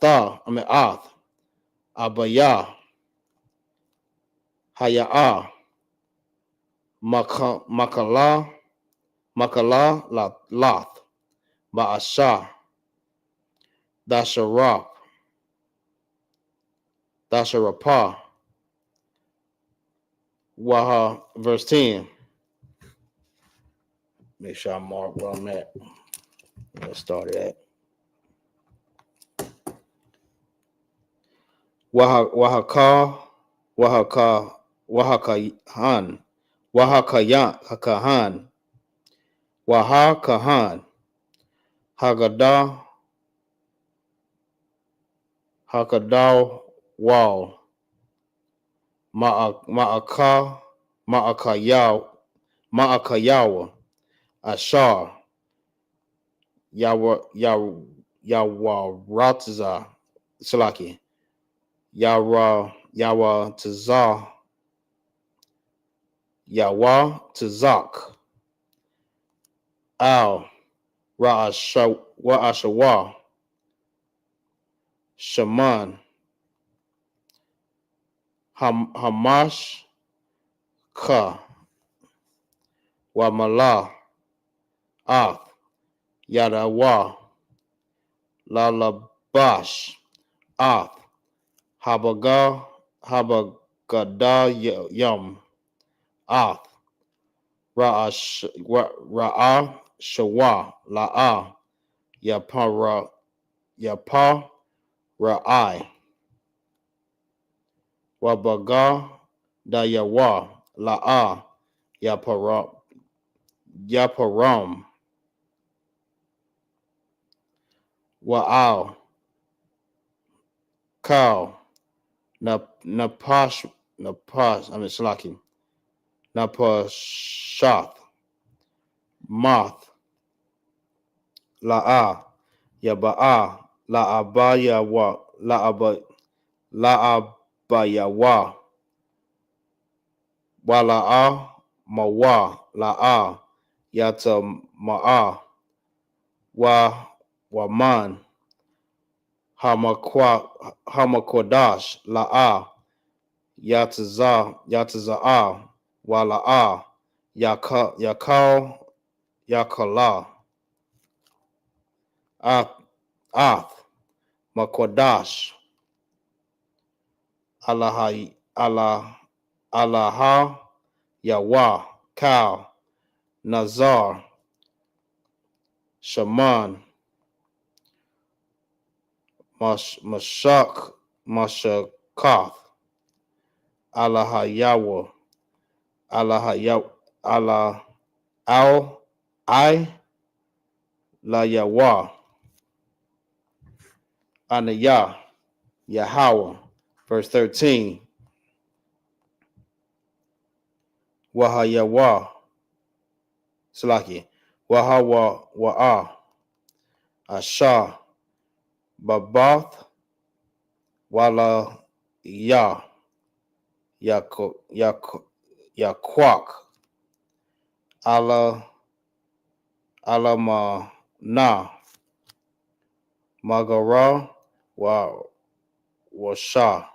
Abayah, Hayah, Makala, Lath, Baashah, Dasharapah, Waha, verse 10. Make sure I mark where I'm at. Let's start at Wahakahan, Wahakahan, Hagadah Wall, Ma'akayawa, Ashar, Yawaratiza, Salaki, Yawatazah, Tazak, Al, Ra'ashawa, Shaman, Hamash, Ka, Wamala, Ath, Yadawa, Lalabash, Ath, Habagada Yum, Ath, Ra'a Shawa, La'a, Yapa Ra'ai, Wabaga Dayawa, La'a, Yaparam, Wa'al, Kal, Napash, Slaki, Napashath, Moth, La'a, Yaba'a, La'abayawa, La'abayawa, Wala'a, Mawa, La'a, Yata Ma'a, Waman, Hamakwadash, La'a, Yataza'a, Wala'a, Yakala, Ath, Makwadash, Alaha, Yawa, Kal, Nazar, Shaman, Mashakath, Alahayawa, Ala Al I La Yawa, Anaya, Yahweh. Verse 13. Wahayawa, Salaki, Wahawa Wa'a, Asha, Babath, Wala Yakwak, Alama Magara, Washa,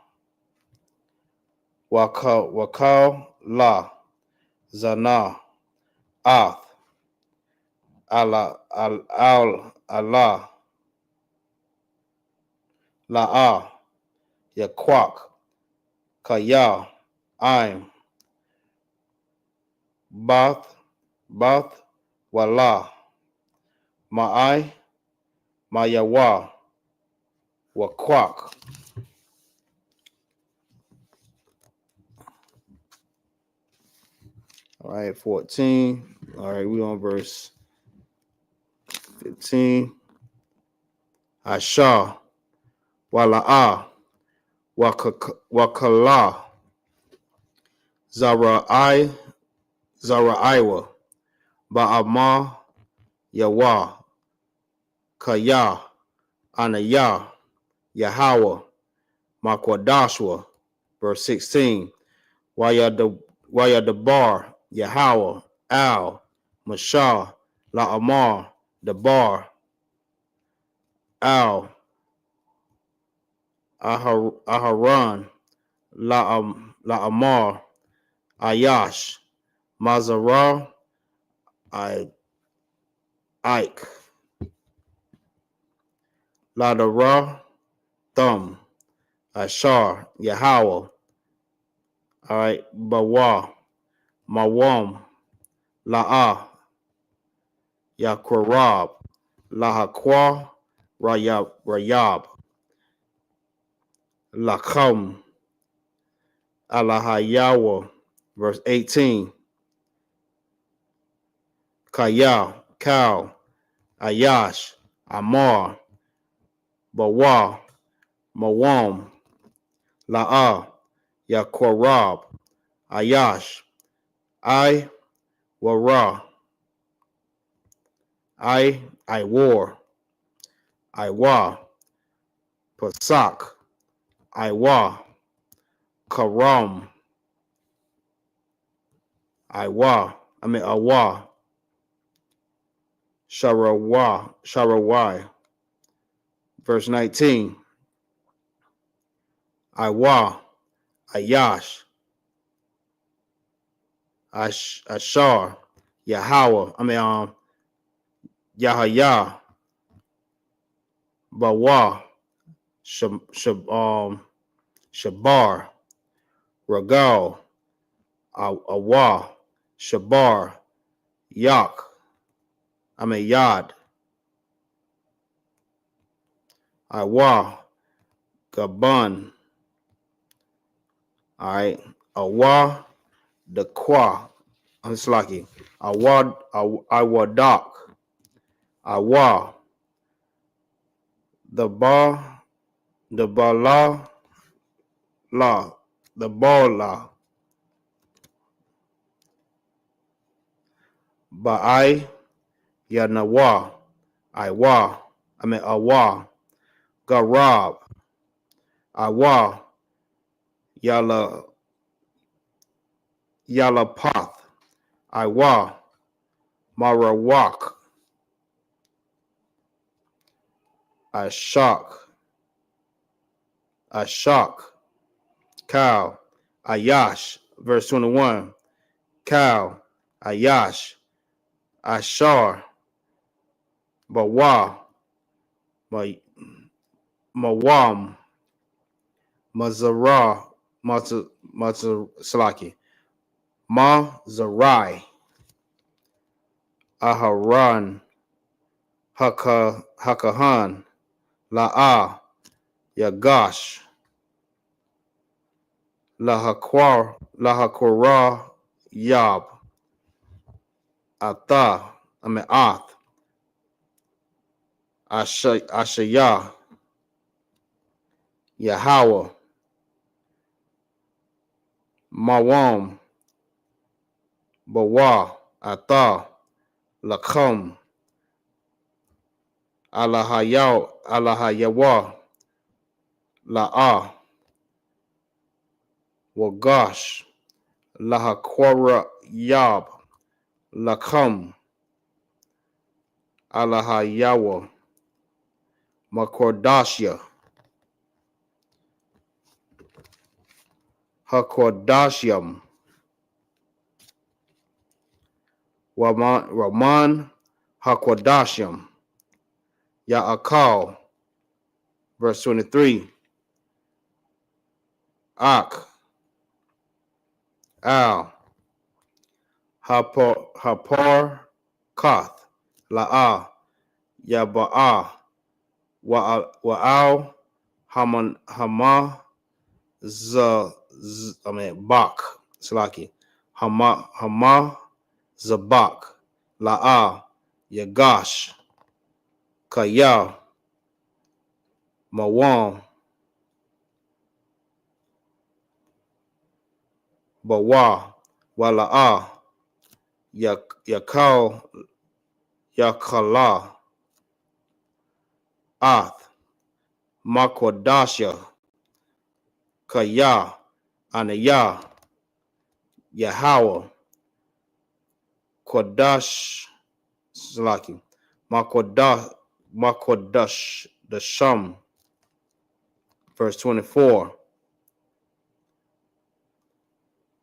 Wakal La, Zana, Ath, Allah, La'a, Yakwak, Kaya, Aim, Bath, Wala, Ma'ai, Mayawa, Wakwak. All right, 14. All right, we on verse 15. Asha, Wala'a, Wakala, Zaraiwa, Ba'ama, Yawa, Kaya, Anaya, Yahweh, Makwadashwa. Verse 16. Wayadabar, Yahweh, Al, Mashah, La'amar, Dabar, Al, Aharon, La'amar, Ayash, Mazarah, Ike, Ladara, Thumb, Ashar, Yahweh, all right, Bawa, Mawam, La'ah, Yaquarab, Lahaqua, Rayab, Lacham, Alahayawa. Verse 18. Kaya, Kal, Ayash, Amar, Bawa, Mawam, La'ah, Yaquarab, Ayash, Wara, Iwar, Iwa, Pasak, Iwa, Karam, Awa, Sharawai. Verse 19. Iwa, Ayash, Ashar, Yahweh, Yahaya, Bawa, Shabar, Ragal, Awa, Shabar, Yad, Iwa, Gabon. All right, Awa, the Kwa, it's lucky. Awadak, Awa, the Ba, the Bala, La, the Bala, Ba'ai, Yanawa, Awa, Garab, Awa, Yalapath, Iwa, Marawak, Ashak, Kal, Ayash. Verse 21. Kal, Ayash, Ashar, Bawa, Mawam, Mazarah, Salaki, Mazarai, Aharon, Hakahan, La'ah, Yagash, Lahakora, Yab, Ath, Ashayah, Yahweh, Mawam, Bawa, Atha, Lakham, Alahayawa, La'ah, Wagash, Lahakwara Yab, Lakham, Alahayawa, Makordashia, Hakordashiam, Raman, Hakordashiam, Ya'akal. Verse 23. Ak, Al, Hapar, Kath, La'ah, Yaba'ah, Wa'al, Bak. Salaki. Hama Zabak. La'a. Yagash. Kaya. Mawam. Bawa. Wala'a. Yakal. Yakala. Ath. Makwadasha. Kaya. Anaya. Yahweh. Kodash. Salaki. Makodash. The Sham. Verse 24.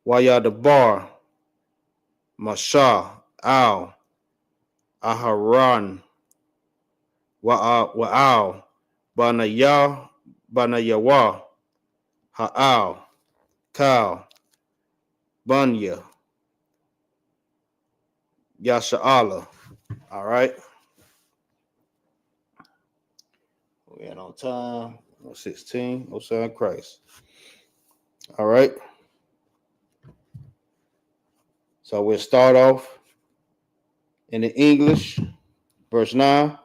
Wayadabar. Masha. Al. Aharan. Wa'al. Banayawa. Ha'al. Kal. Bunya. Yasha'ala. All right. We had on time. 16. No son of Christ. All right. So we'll start off in the English, verse 9.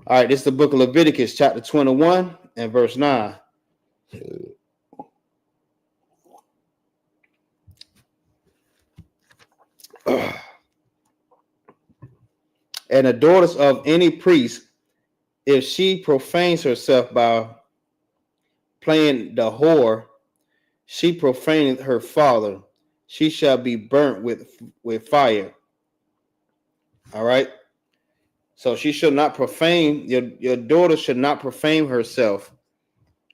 All right, this is the book of Leviticus, chapter 21 and verse 9. And the daughters of any priest, if she profanes herself by playing the whore, she profaned her father, she shall be burnt with fire. All right. So she should not profane, your daughter should not profane herself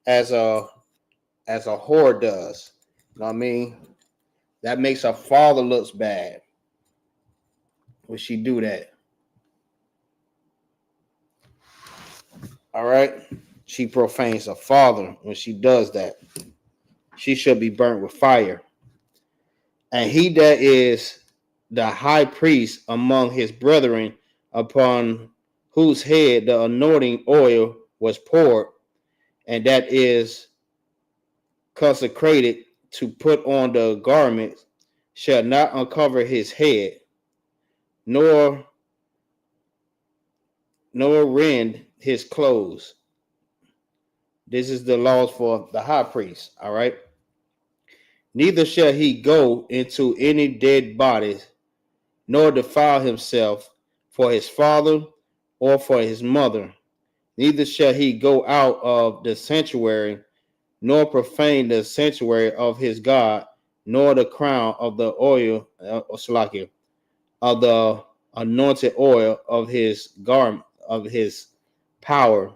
as a whore does. You know what I mean? That makes her father looks bad when she do that. All right. She profanes her father when she does that. She should be burnt with fire. And he that is the high priest among his brethren, upon whose head the anointing oil was poured, and that is consecrated to put on the garments, shall not uncover his head, nor rend his clothes. This is the laws for the high priest. All right. Neither shall he go into any dead bodies, nor defile himself for his father or for his mother. Neither shall he go out of the sanctuary, nor profane the sanctuary of his God, nor the crown of the oil, of the anointed oil of his garment, of his power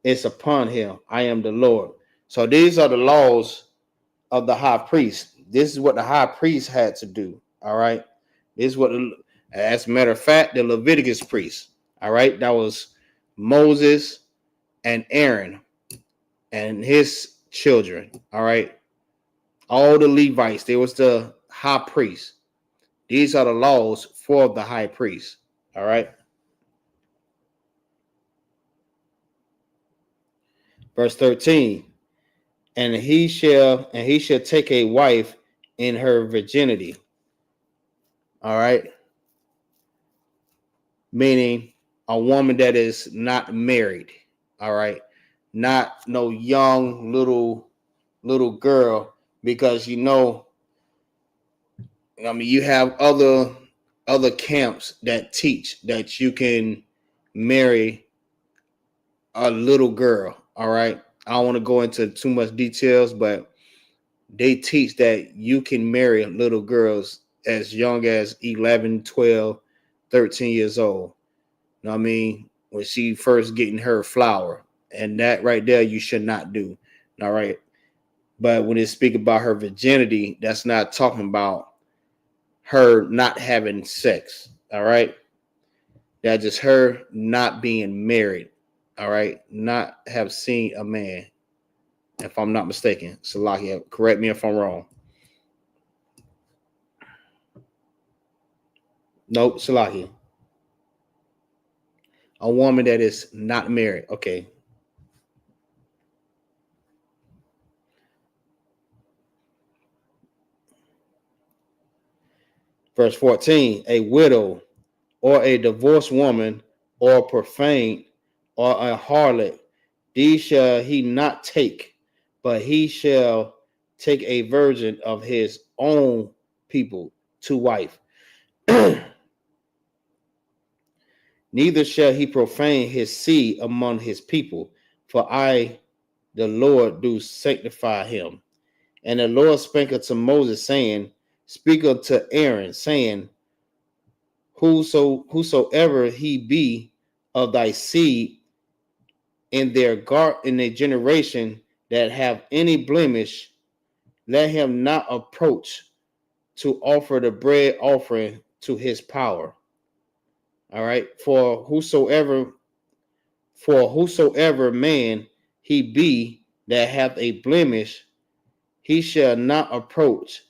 is upon him. I am the Lord. So these are the laws of the high priest. This is what the high priest had to do. All right. This is what, as a matter of fact, the Leviticus priest. All right. That was Moses and Aaron and his children. All right. All the Levites. There was the high priest. These are the laws for the high priest. All right. Verse 13. And he shall take a wife in her virginity. All right. Meaning a woman that is not married. All right. Not no young little girl, because you have other camps that teach that you can marry a little girl. All right. I don't want to go into too much details, but they teach that you can marry little girls as young as 11, 12, 13 years old. You know what I mean? When she first getting her flower. And that right there, you should not do. All right. But when it speak about her virginity, that's not talking about her not having sex. All right. That's just her not being married. All right. Not have seen a man. If I'm not mistaken. Salakia, correct me if I'm wrong. Nope, Salakia. A woman that is not married. Okay. Verse 14, a widow or a divorced woman or profane or a harlot, these shall he not take, but he shall take a virgin of his own people to wife. Neither shall he profane his seed among his people, for I, the Lord, do sanctify him. And the Lord spake unto Moses, saying, speak unto Aaron, saying, whosoever he be of thy seed in their generation that have any blemish, let him not approach to offer the bread offering to his power. All right. For whosoever man he be that hath a blemish, he shall not approach.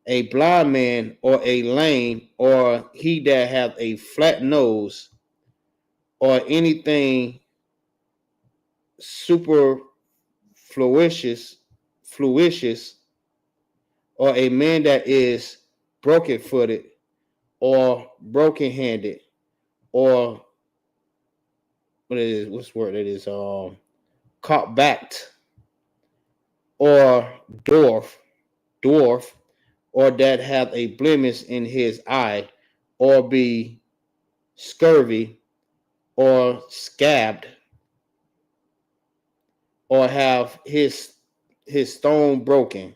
A blind man or a lame, or he that hath a flat nose, or anything superfluous, or a man that is broken footed, or broken handed, or what's the word that is caught backed, or dwarf, or that hath a blemish in his eye, or be scurvy, or scabbed, or have his stone broken.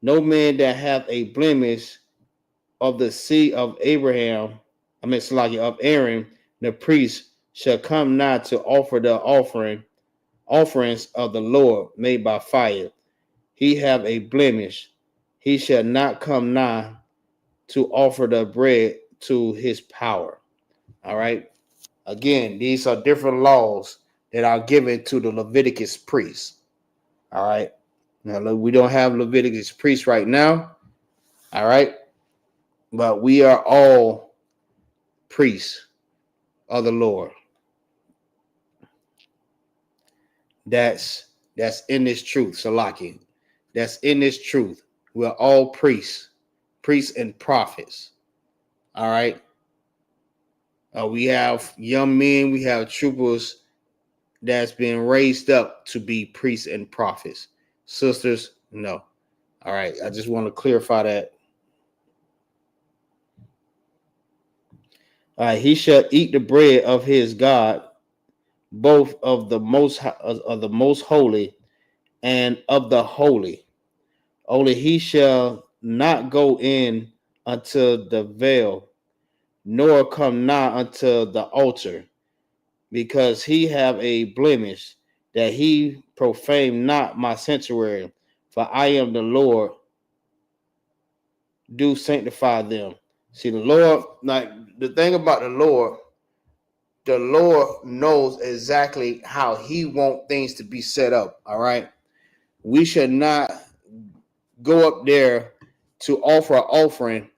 No man that hath a blemish of the seed of Abraham, of Aaron, the priest, shall come nigh to offer the offerings of the Lord made by fire. He have a blemish, he shall not come nigh to offer the bread to his power. All right. Again, these are different laws that are given to the Leviticus priests. All right. Now, we don't have Leviticus priests right now. All right. But we are all priests of the Lord. That's in this truth, Salaki. That's in this truth. We're all priests and prophets. All right. We have young men, we have troopers that's been raised up to be priests and prophets. Sisters, no. All right. I just want to clarify that. All right. He shall eat the bread of his God, both of the most holy and of the holy. Only he shall not go in unto the veil, nor come nigh unto the altar, because he have a blemish, that he profane not my sanctuary. For I am the Lord, do sanctify them. See, the Lord, like the thing about the Lord knows exactly how he wants things to be set up. All right. We should not go up there to offer an offering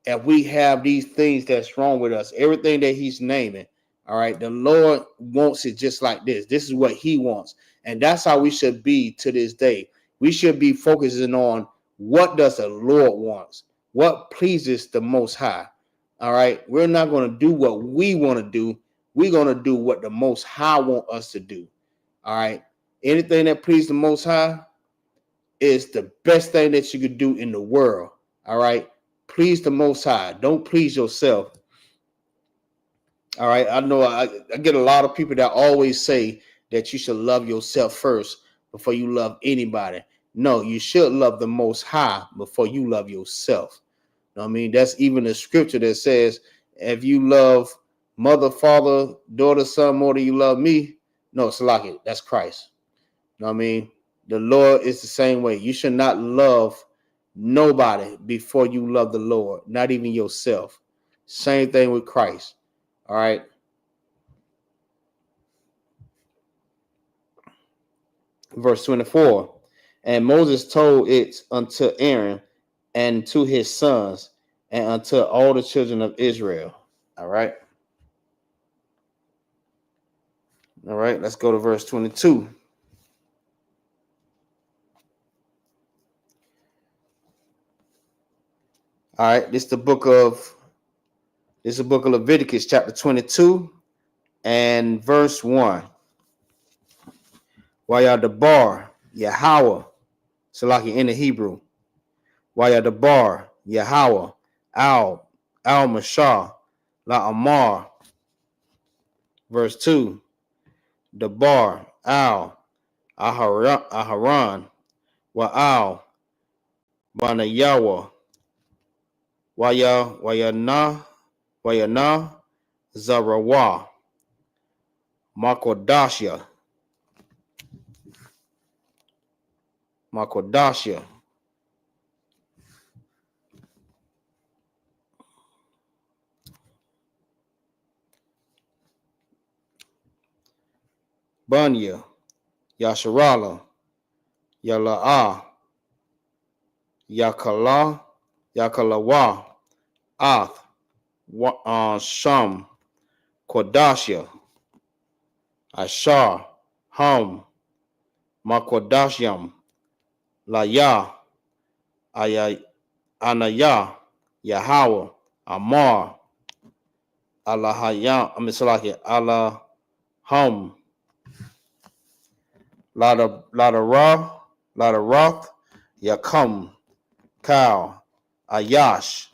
if we have these things that's wrong with us, everything that he's naming. All right. The Lord wants it just like this. This is what he wants. And that's how we should be to this day. We should be focusing on what does the Lord wants, what pleases the Most High. All right. We're not going to do what we want to do. We're going to do what the Most High wants us to do. All right. Anything that pleases the Most High is the best thing that you could do in the world. All right. Please the Most High. Don't please yourself. All right. I know I get a lot of people that always say that you should love yourself first before you love anybody. No, you should love the Most High before you love yourself. You know what I mean? That's even a scripture that says, if you love mother, father, daughter, son more than you love me, no, it's like it. That's Christ. You know what I mean? The Lord is the same way. You should not love nobody before you love the Lord, not even yourself. Same thing with Christ. All right. Verse 24. And Moses told it unto Aaron and to his sons and unto all the children of Israel. All right. All right. Let's go to verse 22. All right, this is the book of Leviticus, chapter 22 and verse 1. Wayadabar, Yahweh, Salaki in the Hebrew. Wayadabar, Yahweh, Al-Mashah, La-Amar. Verse 2. Dabar, Aharon, Wa'al, Banayawa, Wayana, Zarawa, Makodashia, Bunya, Yasharala, Yala'a, Yakalawa, Ath, Sham, Kodashia, Ashar, Hum, Makodashiam, Laya, Anaya, Yahweh, Amar, Allahayam, Allah Hum, Lada Roth, Yakum, Kal, Ayash,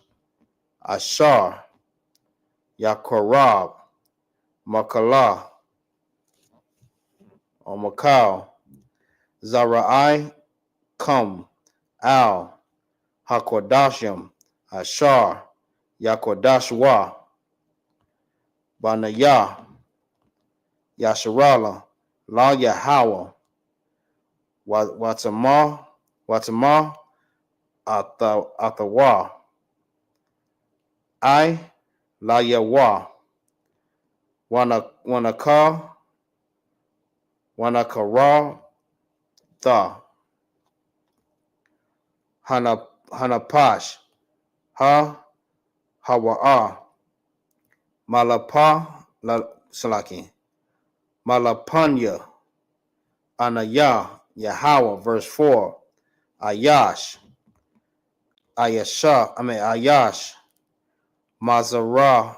Ashar, Yakorab, Makala, or Makal, Zarai, Kum, Al, Hakodashim, Ashar, Yakodashwa, Banaya, Yasharala, La Yahweh, Watama, Atawa, I, La Yawa, Wanakara, Tha, Hanapash, Hawa'a, Malapanya, Anaya, Yahweh, verse 4, Ayash, Mazarai,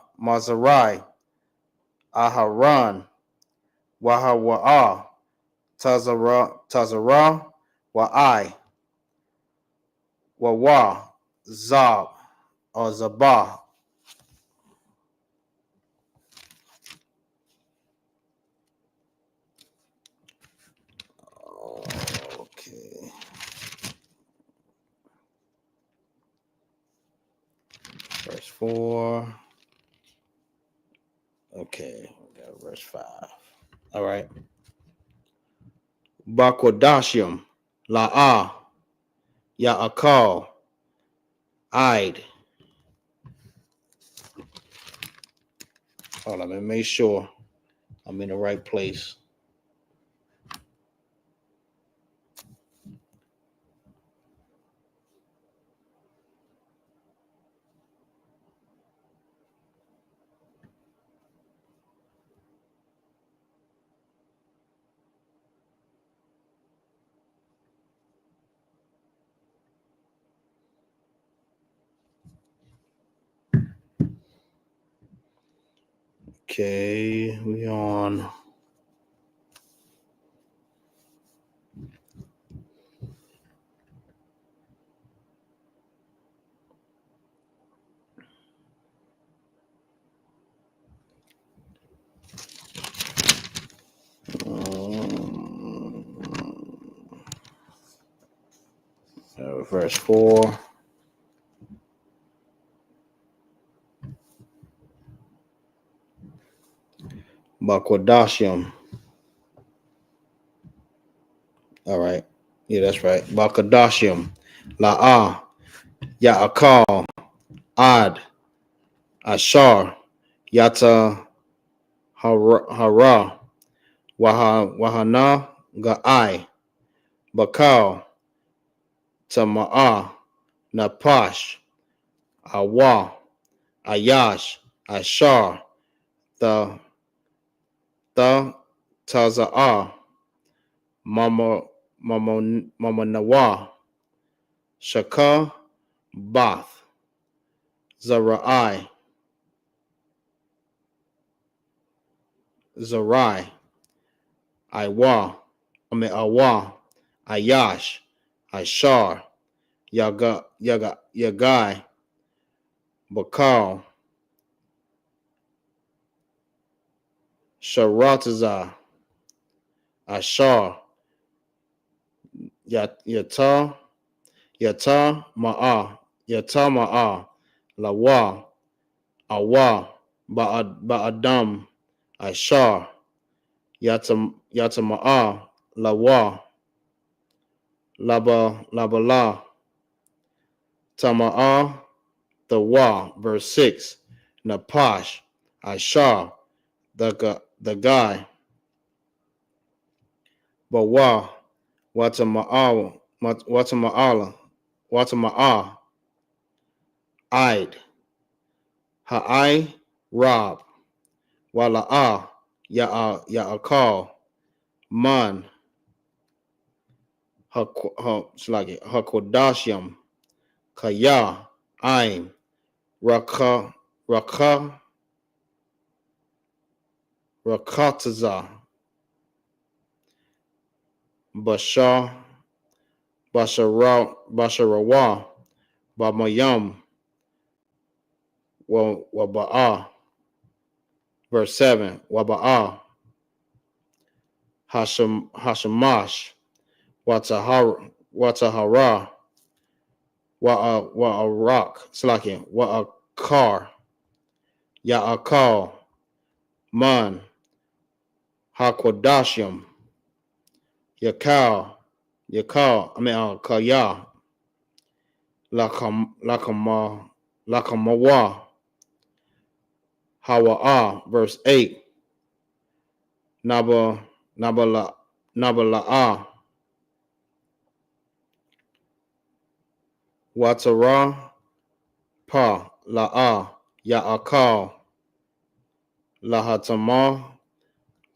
Aharon, Wahawa'a, Tazara, Wa'ai, Wawa, Zab, or Zabah. Okay. Verse 4. Okay, we got verse 5. All right. Bakodashim, La'a, Ya'akal, Id. Hold on, let me make sure I'm in the right place. Okay, we on. Verse 4. Bakodashim. All right. Yeah, that's right. Bakodashim. La'a. Ya'akal. Ad. Ashar. Yata. Hara. Wahana. Ga'ai. Bakal. Tama'a. Napash. Awa. Ayash. Ashar. The Taza'a. Mama Nawa, Shaka, Bath, Zarai, Zarai, Awa, Ayash, Ashar, Yagai, Bakal, Sharatazar, Ashar, Yata, Yata Ma'a, Lawa, Awa, Ba'adam, Ashar, Yatama'a, Lawa, Labala, Tama'a, the Wa, verse 6, Napash, Ashar, the guy, Bawa, Watama'a, Id, Ha'ai, Rob, Wala'a, Ya'akal, Man, Hakodashim, Kaya, Aim, Rakha, Rakataza, Basharawa, Bamayam, Waba'a, verse 7, Waba'a, Hashamash, Watahara, Wa'arak, Slakin, Wa'akar, Ya'akal, Man, Hakodashim, Yakal, Kaya, Lakamawa, Hawa'a, verse 8, Nabala'a, Watara, Pa, La'a, Ya'akal, Lahatama,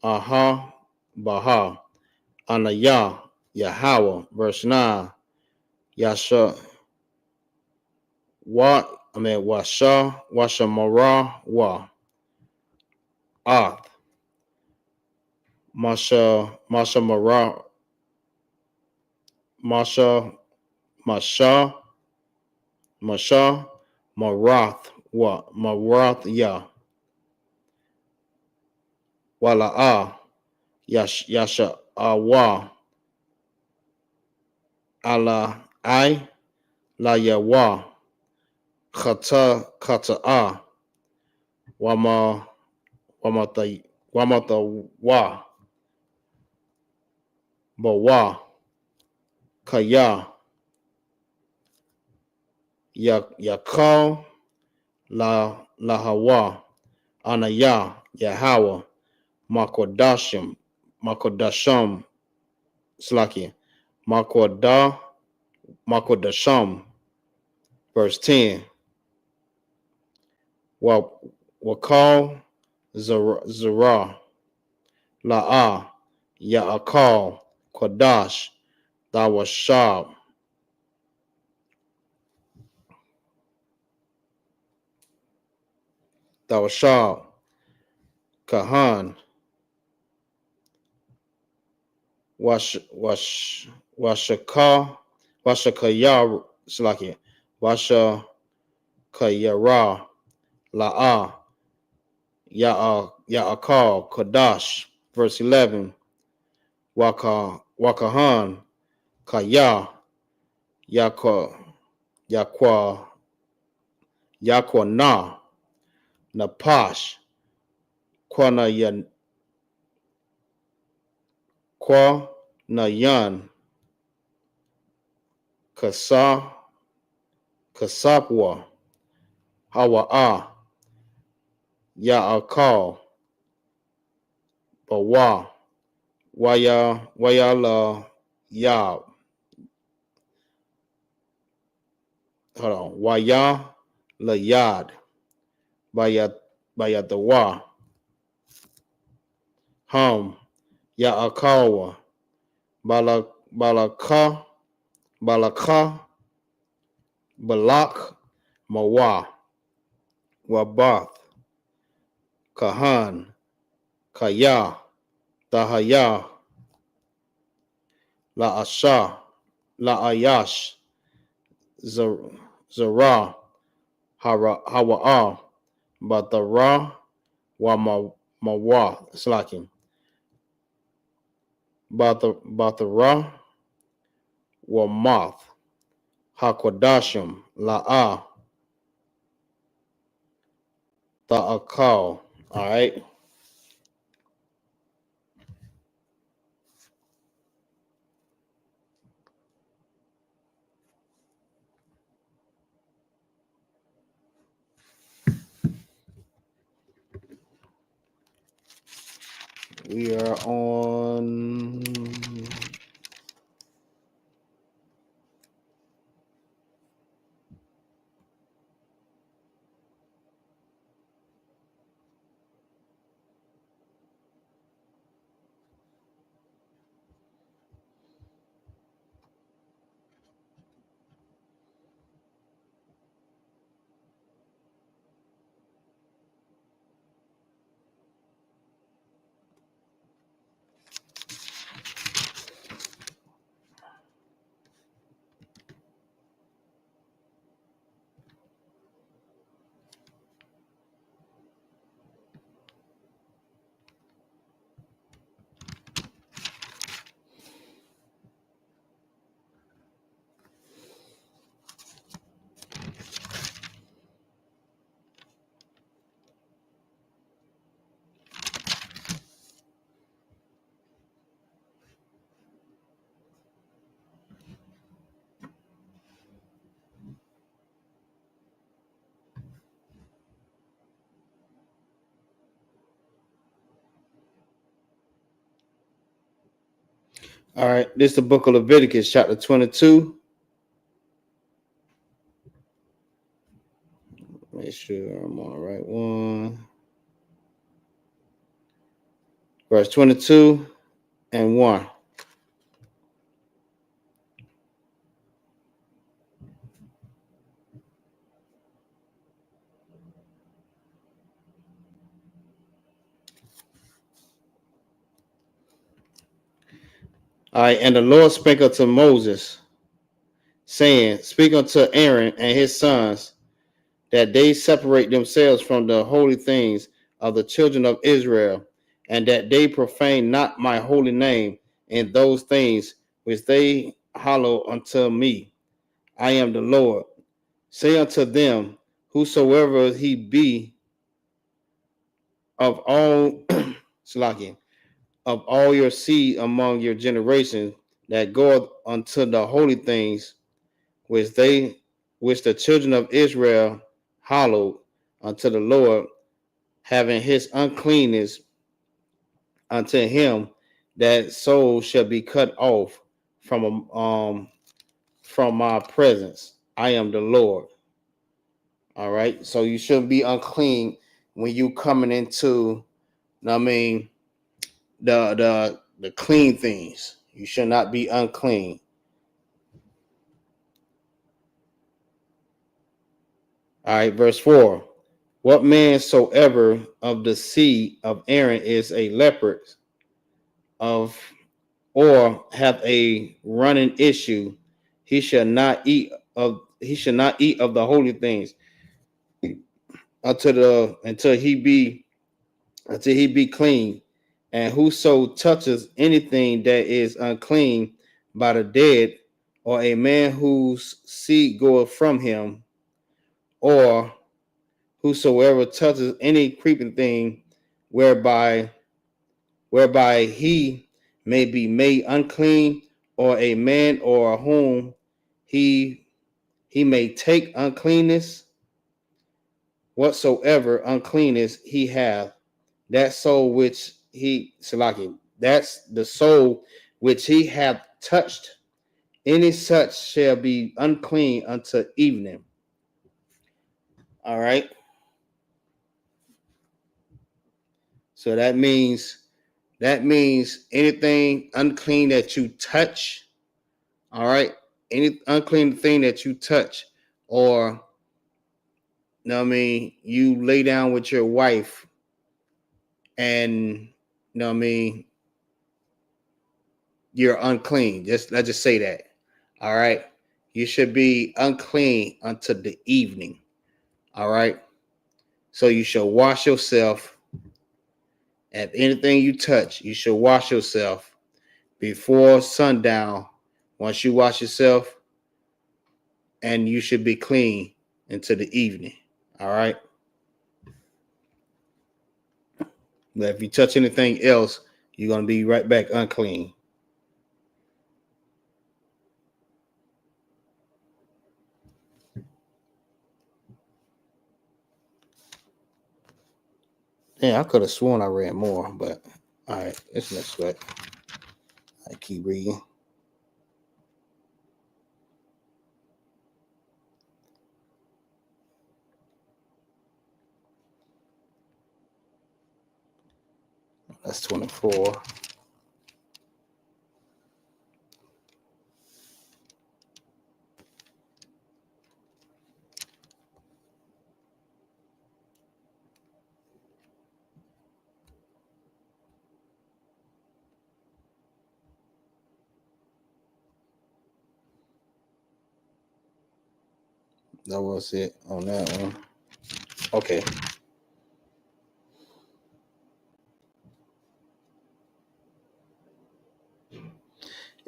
Aha, Baha, Anaya, Yahweh, verse 9, Yasha, Washamara, Wa, Ath, Masha, Marath, Wa, Marath, Ya, Wala'a, Yasha, Awa, Ala, La Yawa, Kata'a, Wamata Wa, Bawa, Kaya, Yakal, Lahawa, Anaya, Yahweh, Makodasham, Slaki, Makodasham, verse 10, Wakal, Zerah, La'a, Ya'akal, Kodash, Dawashab, Kahan, Washakaya, Slaki, Washakayara, La'a, Ya'akal, Kodash, verse 11, Wakahan, Kaya, Yakwana, Napash, Kwanayan, Kasapwa, Hawa'a, Ya'akal, Bawa, Wayala, Yab, Waya, Layad, Bayatawa, Ham, Ya'akawa, Balaka, Balak, Mawa, Wabath, Kahan, Kaya, Dahaya, La Asha, La Ayash, Zara, Hawa'a, Batara, Mawa, Slakin, Batara, Wamath, Hakwadashim, La'a, Ta'akal. All right. We are on. All right. This is the book of Leviticus, chapter 22. Make sure I'm on the right one. Verse 22 and 1. All right. And the Lord spake unto Moses, saying, Speak unto Aaron and his sons, that they separate themselves from the holy things of the children of Israel, and that they profane not my holy name in those things which they hallow unto me. I am the Lord. Say unto them, whosoever he be of all Slakin, of all your seed among your generations, that goeth unto the holy things which the children of Israel hallowed unto the Lord, having his uncleanness, unto him that soul shall be cut off from my presence. I am the Lord. All right. So you shouldn't be unclean when you coming into, I mean, the clean things. You should not be unclean. All right, verse 4. What man soever of the seed of Aaron is a leopard of or hath a running issue, he shall not eat of the holy things until he be clean. And whoso touches anything that is unclean by the dead, or a man whose seed goeth from him, or whosoever touches any creeping thing whereby he may be made unclean, or a man or whom he may take uncleanness, whatsoever uncleanness he hath, that soul which he Salaki, that's the soul which he hath touched, any such shall be unclean until evening. All right. So that means anything unclean that you touch, all right, any unclean thing that you touch, or know what I mean, you lay down with your wife and, you know what I mean, you're unclean. Let's just say that. All right. You should be unclean until the evening. All right. So you should wash yourself. If anything you touch, you should wash yourself before sundown. Once you wash yourself, and you should be clean until the evening. All right. But if you touch anything else, you're going to be right back unclean. Yeah, I could have sworn I read more, but all right, it's next sweat. I keep reading. That's 24. That was it on that one. Okay.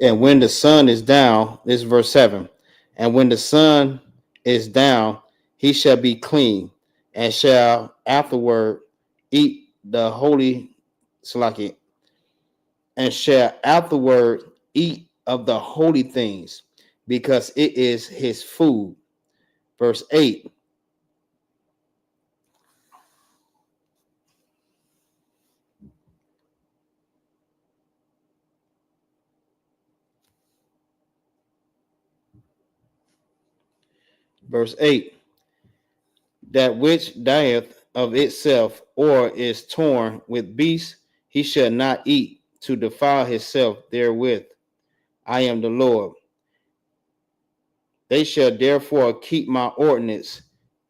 And when the sun is down, this is verse 7. And when the sun is down, he shall be clean, and shall afterward eat the holy salaki, and shall afterward eat of the holy things, because it is his food. Verse 8. Verse 8. That which dieth of itself, or is torn with beasts, he shall not eat, to defile himself therewith. I am the Lord. They shall therefore keep my ordinance,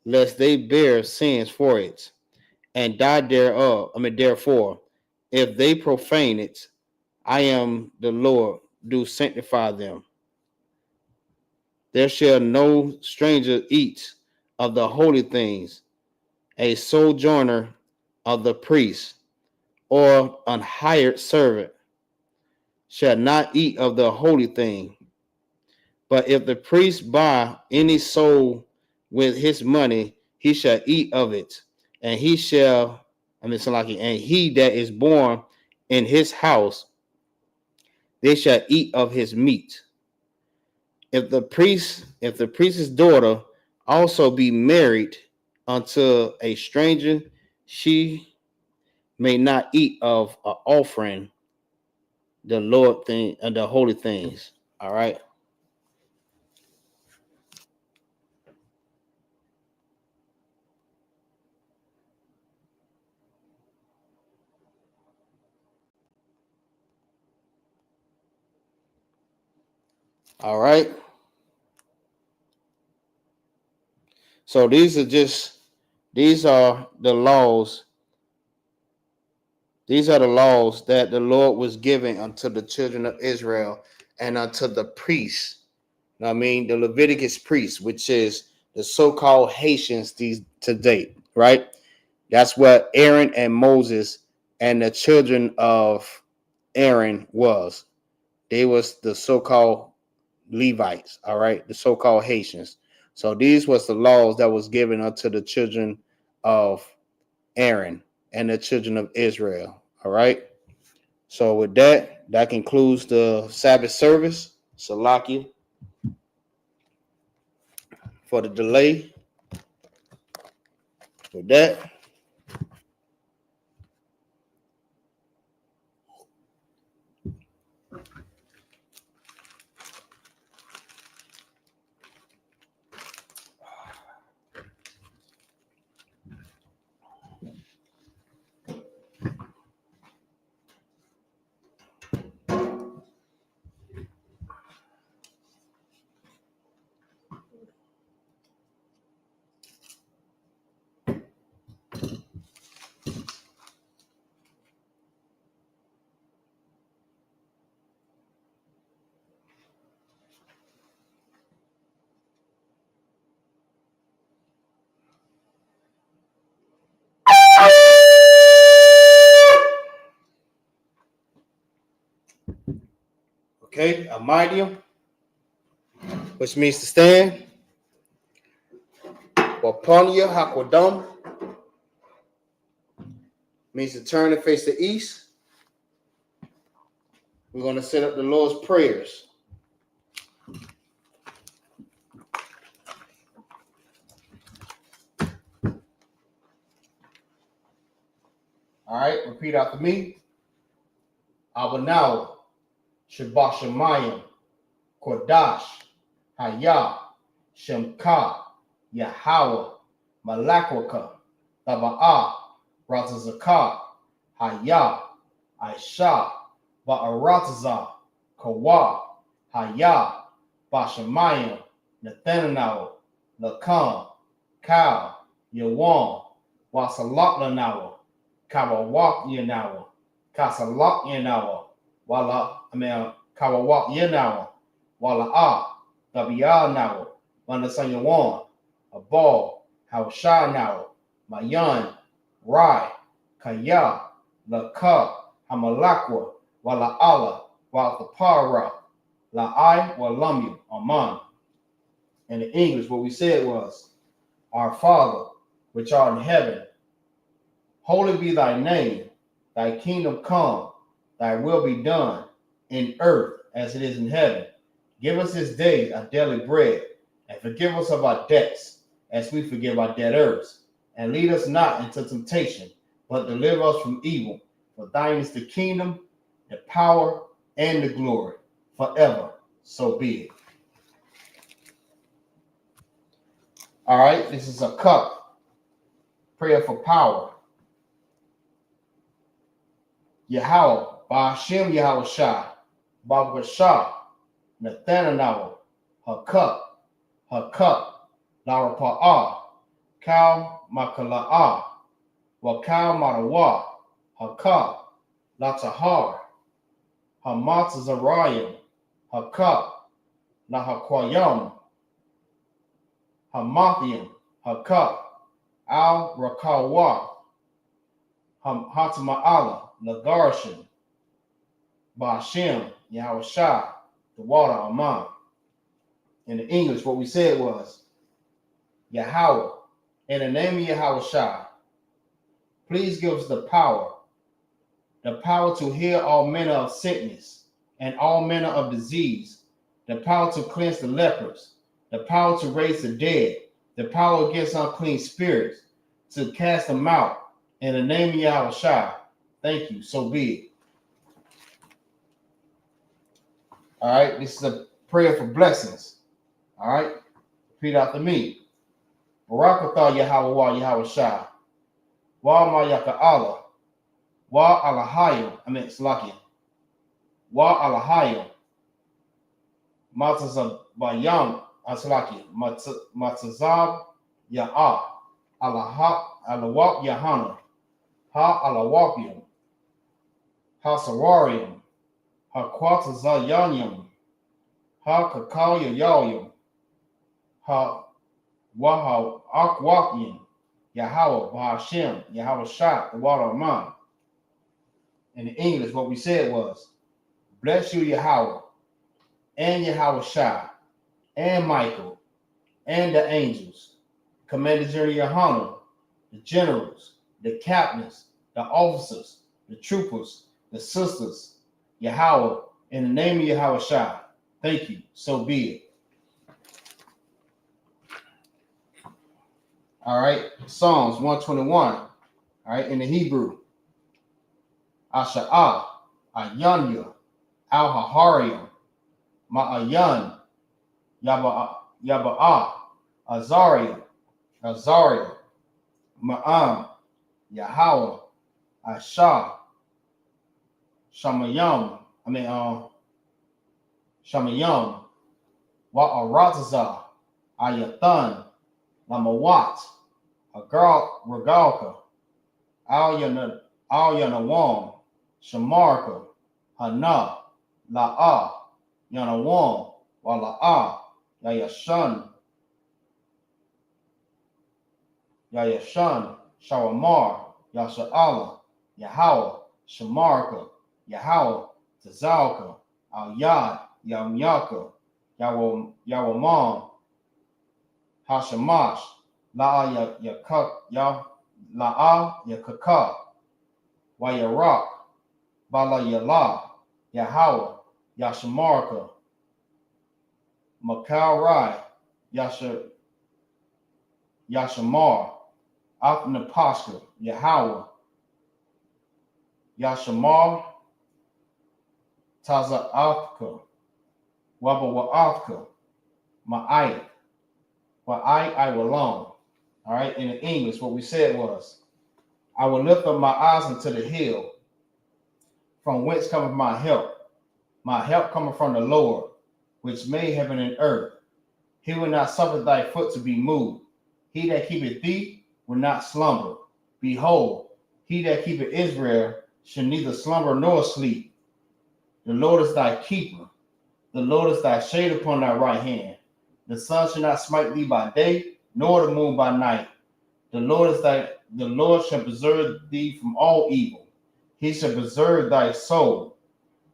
lest they bear sins for it, and die thereof. Therefore, if they profane it, I am the Lord, do sanctify them. There shall no stranger eat of the holy things, a sojourner of the priest, or an hired servant shall not eat of the holy thing. But if the priest buy any soul with his money, he shall eat of it, and he shall, and he that is born in his house, they shall eat of his meat. If the priest's daughter also be married unto a stranger, she may not eat of an offering, the Lord thing and the holy things. All right. All right. So these are the laws. These are the laws that the Lord was giving unto the children of Israel and unto the priests. I mean, the Leviticus priests, which is the so-called Haitians these to date, right? That's what Aaron and Moses and the children of Aaron was. They was the so-called Levites, all right, the so-called Haitians. So these was the laws that was given unto the children of Aaron and the children of Israel, all right. So with that, that concludes the Sabbath service. Salaki for the delay. With that, Okay, Amidium, which means to stand. Waponia Hakwadam means to turn and face the east. We're going to set up the Lord's prayers. All right, repeat after me. Abanawa, Shabashamayim, Kodash, Hayah, Shemka, Yahweh, Malakwaka, Taba'ah, Razazakah, Hayah, Aisha, Ba'aratazah, Kawa, Hayah, Bashamayim, Nathanael, Lakan, Kal, Yawan, Wasalaknanawa, Kawawak Yanawa, Kasalak Yanawa, Kawawak Yanawa, Wala Tabia Nawa, Manasanyawan, Abal, Haushah Nawa, Mayan, Rai, Kaya, Laka, Hamalakwa, Wala Allah, Walapara, La'ai, Walamyu, Aman. In the English, what we said was, Our Father, which art in heaven, holy be thy name, thy kingdom come, thy will be done, in earth as it is in heaven. Give us this day our daily bread, and forgive us of our debts, as we forgive our debtors. And lead us not into temptation, but deliver us from evil. For thine is the kingdom, the power, and the glory, forever. So be it. All right, this is a cup. Prayer for power. Yahweh, Ba'ashem Yahweh Shah, Baba Shah, Nathanael, Hakuk, Lara Pa'ah, Kal Makala'ah, Wakal Marawa, Hakak, Latahar, Hamatazarayim, Hakak, Lahakwayam, Hamathium, Hakak, Al Rakawa, Hatama'ala, Nagarshan, Ba'ashem, Yahweh Shah, the water Aman. In the English, what we said was, Yahweh, in the name of Yahweh Shah, please give us the power to heal all manner of sickness and all manner of disease, the power to cleanse the lepers, the power to raise the dead, the power against unclean spirits, to cast them out. In the name of Yahweh Shah, thank you, so be it. All right, this is a prayer for blessings. All right, repeat after me. Barakatah Yahweh Wa Yahweh Shah, Wa Mayaka Allah, Wa Alahayim, Slakia, Wa Alahayim, Matazabayam, Slakia, Matazab Ya'ah, Alawak Yahanna, Ha Alawapium, Ha Sararium, Ha Quatazayanyum, Ha Kakaya Yayum, Ha Waha Akwakim, Yahweh, Bahashem, Yahweh Shah, the water of man. In the English, what we said was, bless you, Yahweh, and Yahweh Shah, and Michael, and the angels, Commander General YAHANNA, the generals, the captains, the officers, the troopers, the sisters, Yahweh, in the name of Yahweh Shah. Thank you, so be it. All right, Psalms 121, all right, in the Hebrew. Asha'ah, Ayanya, Al-Hahariam, Ma'ayan, Yaba'ah, Azariah, Ma'am, Yahweh, Asha, Shamayam, Wa'aratazah, Ayathan, Lamawat, Regalka, Al-Yanawam, Shamarka, Hana, La'ah, Yanawam, Wala'ah, Yayashan, Shawamar, Yasha'ala, Yahweh, Shamarka, Yahweh, Tazalka, Al Yad, Yamyaka, Yawamam, Hashamash, La'a Yakaka, Wayarak, Bala Yala, Yahweh, Yashamarka, Makau Rai, Yashamar, Apnapashka, Yahweh, Yashamar, Taza Afka, Waba Afka, Ma'ai, I will long. All right, in the English, what we said was, I will lift up my eyes unto the hill, from whence cometh my help. My help cometh from the Lord, which made heaven and earth. He will not suffer thy foot to be moved. He that keepeth thee will not slumber. Behold, he that keepeth Israel shall neither slumber nor sleep. The Lord is thy keeper. The Lord is thy shade upon thy right hand. The sun shall not smite thee by day, nor the moon by night. The Lord shall preserve thee from all evil. He shall preserve thy soul.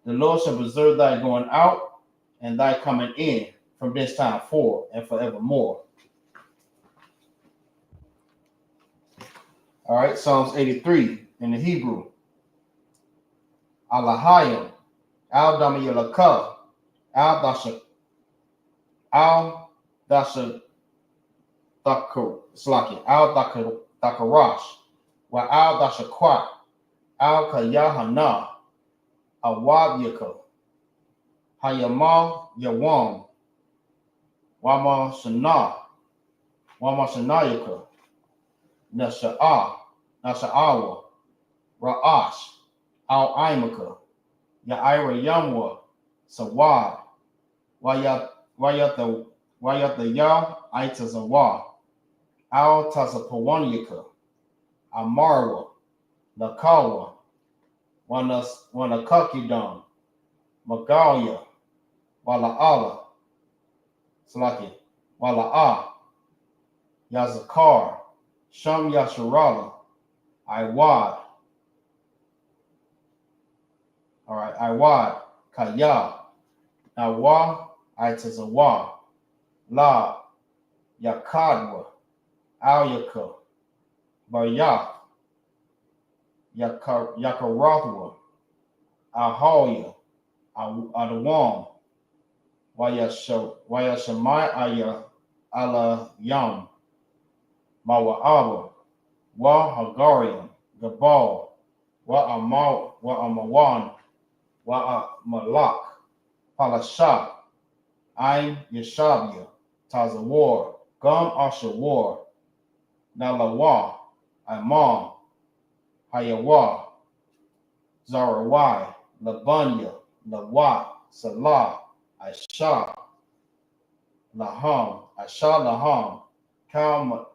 The Lord shall preserve thy going out and thy coming in from this time forth and forevermore. All right, Psalms 83 in the Hebrew. Alahayim, Al Damayalaka, Al Dasha Slaki, Al Dakarash, Wa Al Dashakwat, Al Yahanna, Awab Yako, Hayama Yawam, Wama Shanayaka, Nasha'awa, Ra'ash, Al Imaka, Ya'ira Yamwa, Sawad, Wayata Ya, Itazawa, Al Tazapawanyaka, Amarwa, Lakawa, Wanakakidam, Magalia, Wala'ala, Slaki, Wala'a, Yazakar, Sham Yasharala, Iwad. All right, Iwad, Kaya, Nawa, Itazawa, La, Yakadwa, Alyaka, Bayak, Yakarathwa, Ahoya, Adawam, Wayashamai Aya, Ala Yam, Mawa'aba, Wa Hagarian, Gabal, Wa Amawan, Wa Malak, Palasha, Ain Yeshabia, Tazawar, Gum Ashawar, Nalawa, Imam, Hayawa, Zarawai, Labanya, Lawat, Salah, Aisha, Laham, Kam,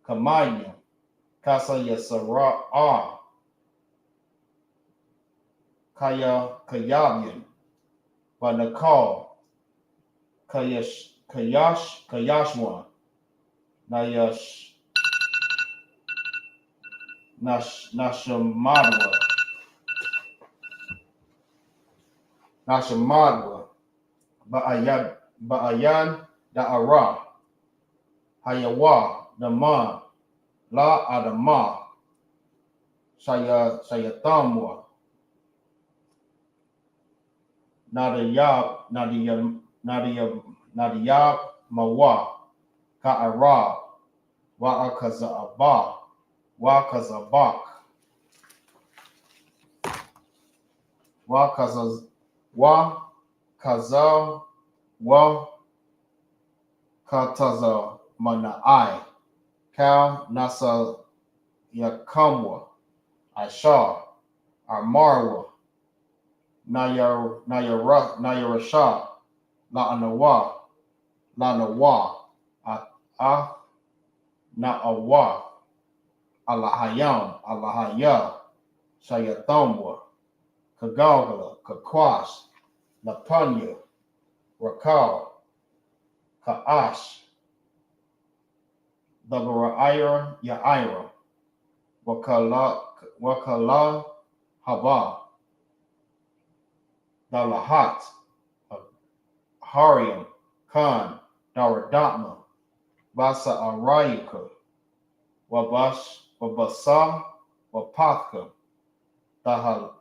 Kamaya, Kasa Yasara, Kayabian, Banakal, Kayashwan, Nashamadwa, Ba'ayan, Da'ara, Hayawa, Naman, La Adama, Shayatamwa, Nadiyab, Mawa, Ka'ara, Wa'akazabak, Kataza Manai, Kal Nasa Yakamwa, Ashar, Armarwa, Nayarasha, Lanawa, Na'awa, Allahayam, Shayathamwa, Kagalgala, Kakwash, Lapanya, Rakal, Ka'ash, Dabara'ira, Ya'ira, Wakala Haba, Dalahat, HARLEM, Khan, Daradama, Vasa Arayuka, Wabasa, Wapatka, Dahalaham,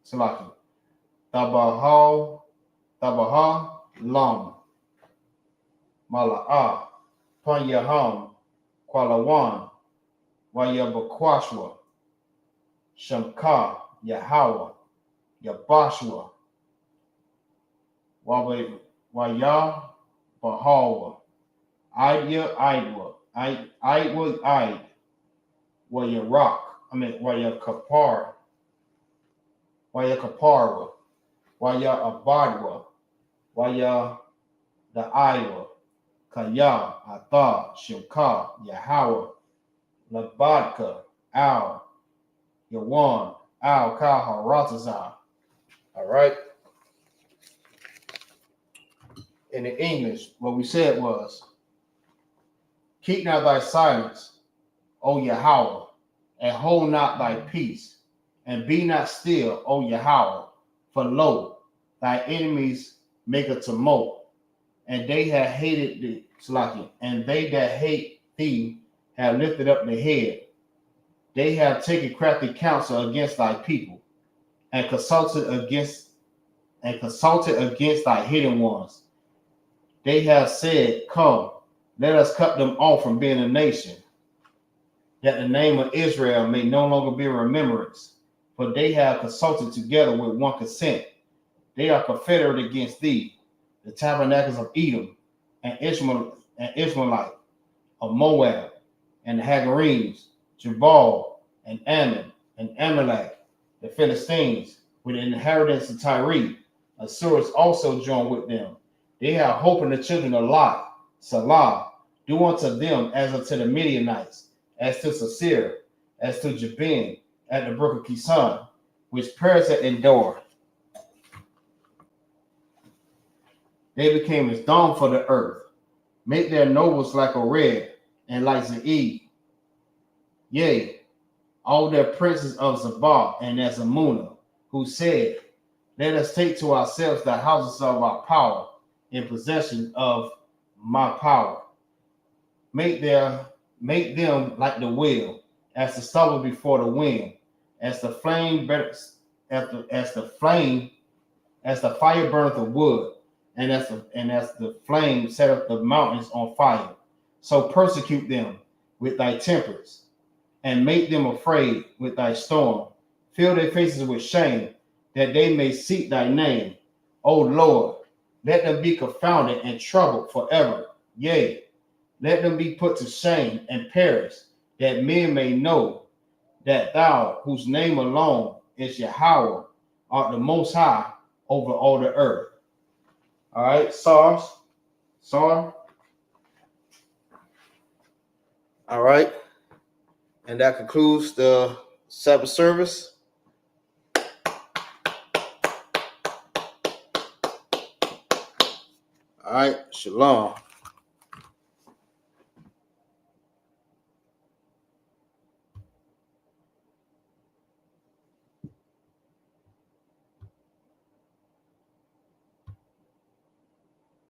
Salaki, Dabaha, Lam, Mala'a, Panyaham, Kwalawan, Wayabakwashwa, Shamka, Yahweh, Yabashua, Waya, Bahawa, Idya, Idwa, Idwa, Wayarak, Wayakapar, Wayakaparwa, Waya Abadwa, Waya the Iowa, Kaya, Atha, Shilka, Yahweh, Labadka, Al, Yawan, Al Kaha, Ratazar. All right. In the English, what we said was, keep not thy silence, O Yahweh, and hold not thy peace, and be not still, O Yahweh, for lo, thy enemies make a tumult, and they have hated thee, Slaki, and they that hate thee have lifted up the head. They have taken crafty counsel against thy people, and consulted against thy hidden ones. They have said, come, let us cut them off from being a nation, that the name of Israel may no longer be remembrance. For they have consulted together with one consent. They are confederate against thee, the tabernacles of Edom, and Ishmaelite, of Moab, and the Hagarenes, Jabal, and Ammon, and Amalek, the Philistines, with the inheritance of Tyre. Assyrians also joined with them. They have hope in the children of Lot. Salah, do unto them as unto the Midianites, as to Sisera, as to Jabin, at the brook of Kison, which perished at Endor. They became as dawn for the earth. Make their nobles like a red, and like Zeid. Yea, all their princes of Zabah and Azamuna, who said, let us take to ourselves the houses of our power, in possession of my power. Make them like the wheel, as the stubble before the wind, as the fire burneth the wood, and as the flame setteth the mountains on fire. So persecute them with thy temperance, and make them afraid with thy storm. Fill their faces with shame, that they may seek thy name. O Lord, let them be confounded and troubled forever. Yea, let them be put to shame and perish, that men may know that thou, whose name alone is Yahweh, art the most high over all the earth. All right, Sar. All right, and that concludes the Sabbath service. All right, shalom.